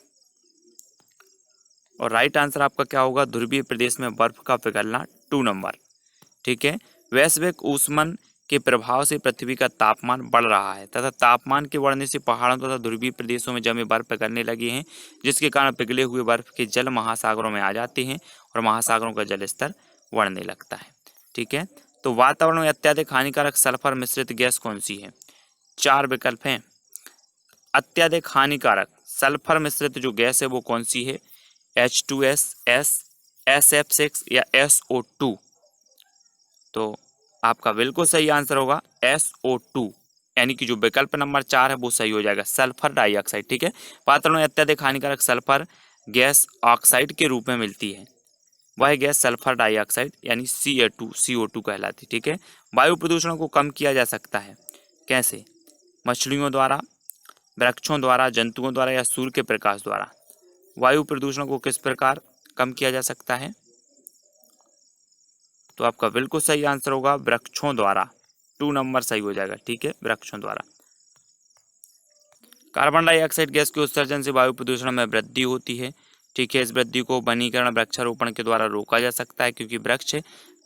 और राइट आंसर आपका क्या होगा? ध्रुवीय प्रदेश में बर्फ का पिघलना, 2 नंबर। ठीक है, वैश्विक ऊष्मन के प्रभाव से पृथ्वी का तापमान बढ़ रहा है तथा तापमान के बढ़ने से पहाड़ों तथा ध्रुवीय प्रदेशों में जमे बर्फ पिघलने लगे हैं जिसके कारण पिघले हुए बर्फ के जल महासागरों में आ जाते हैं और महासागरों का जल स्तर बढ़ने लगता है। ठीक है, तो वातावरण में अत्यधिक हानिकारक सल्फर मिश्रित गैस कौन सी है? 4 विकल्प हैं। अत्यधिक हानिकारक सल्फर मिश्रित जो गैस है वो कौन सी है? H2S, SF6 या SO2? तो आपका बिल्कुल सही आंसर होगा SO2, यानी कि जो विकल्प नंबर 4 है वो सही हो जाएगा, सल्फर डाइऑक्साइड। ठीक है, वातावरण में अत्यधिक हानिकारक सल्फर गैस ऑक्साइड के रूप में मिलती है, वह गैस सल्फर डाइऑक्साइड यानी CO2 कहलाती है। ठीक है, वायु प्रदूषण को कम किया जा सकता है कैसे? मछलियों द्वारा, वृक्षों द्वारा, जंतुओं द्वारा या सूर्य के प्रकाश द्वारा? वायु प्रदूषण को किस प्रकार कम किया जा सकता है? तो आपका बिल्कुल सही आंसर होगा वृक्षों द्वारा, 2 नंबर सही हो जाएगा। ठीक है, वृक्षों द्वारा। कार्बन डाइऑक्साइड गैस के उत्सर्जन से वायु प्रदूषण में वृद्धि होती है। ठीक है, इस वृद्धि को वनीकरण वृक्षारोपण के द्वारा रोका जा सकता है क्योंकि वृक्ष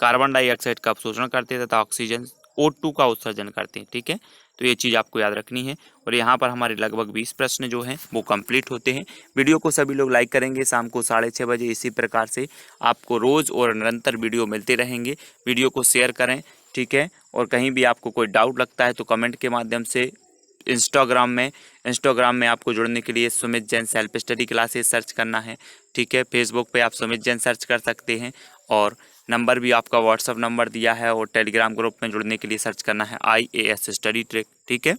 कार्बन डाइऑक्साइड का अवशोषण करते हैं तथा ऑक्सीजन O2 का उत्सर्जन करते हैं। ठीक है, तो ये चीज़ आपको याद रखनी है। और यहाँ पर हमारे लगभग 20 प्रश्न जो हैं वो कंप्लीट होते हैं। वीडियो को सभी लोग लाइक करेंगे। शाम को 6:30 बजे इसी प्रकार से आपको रोज़ और निरंतर वीडियो मिलते रहेंगे। वीडियो को शेयर करें। ठीक है, और कहीं भी आपको कोई डाउट लगता है तो कमेंट के माध्यम से इंस्टाग्राम में आपको जुड़ने के लिए Sumit Jain self study classes search करना है। ठीक है, फेसबुक पे आप सुमित जैन सर्च कर सकते हैं और नंबर भी आपका व्हाट्सअप नंबर दिया है, और टेलीग्राम ग्रुप में जुड़ने के लिए सर्च करना है IAS स्टडी ट्रिक। ठीक है,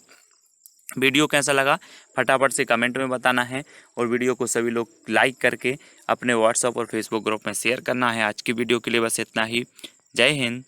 वीडियो कैसा लगा फटाफट से कमेंट में बताना है, और वीडियो को सभी लोग लाइक करके अपने व्हाट्सएप और फेसबुक ग्रुप में शेयर करना है। आज की वीडियो के लिए बस इतना ही। जय हिंद।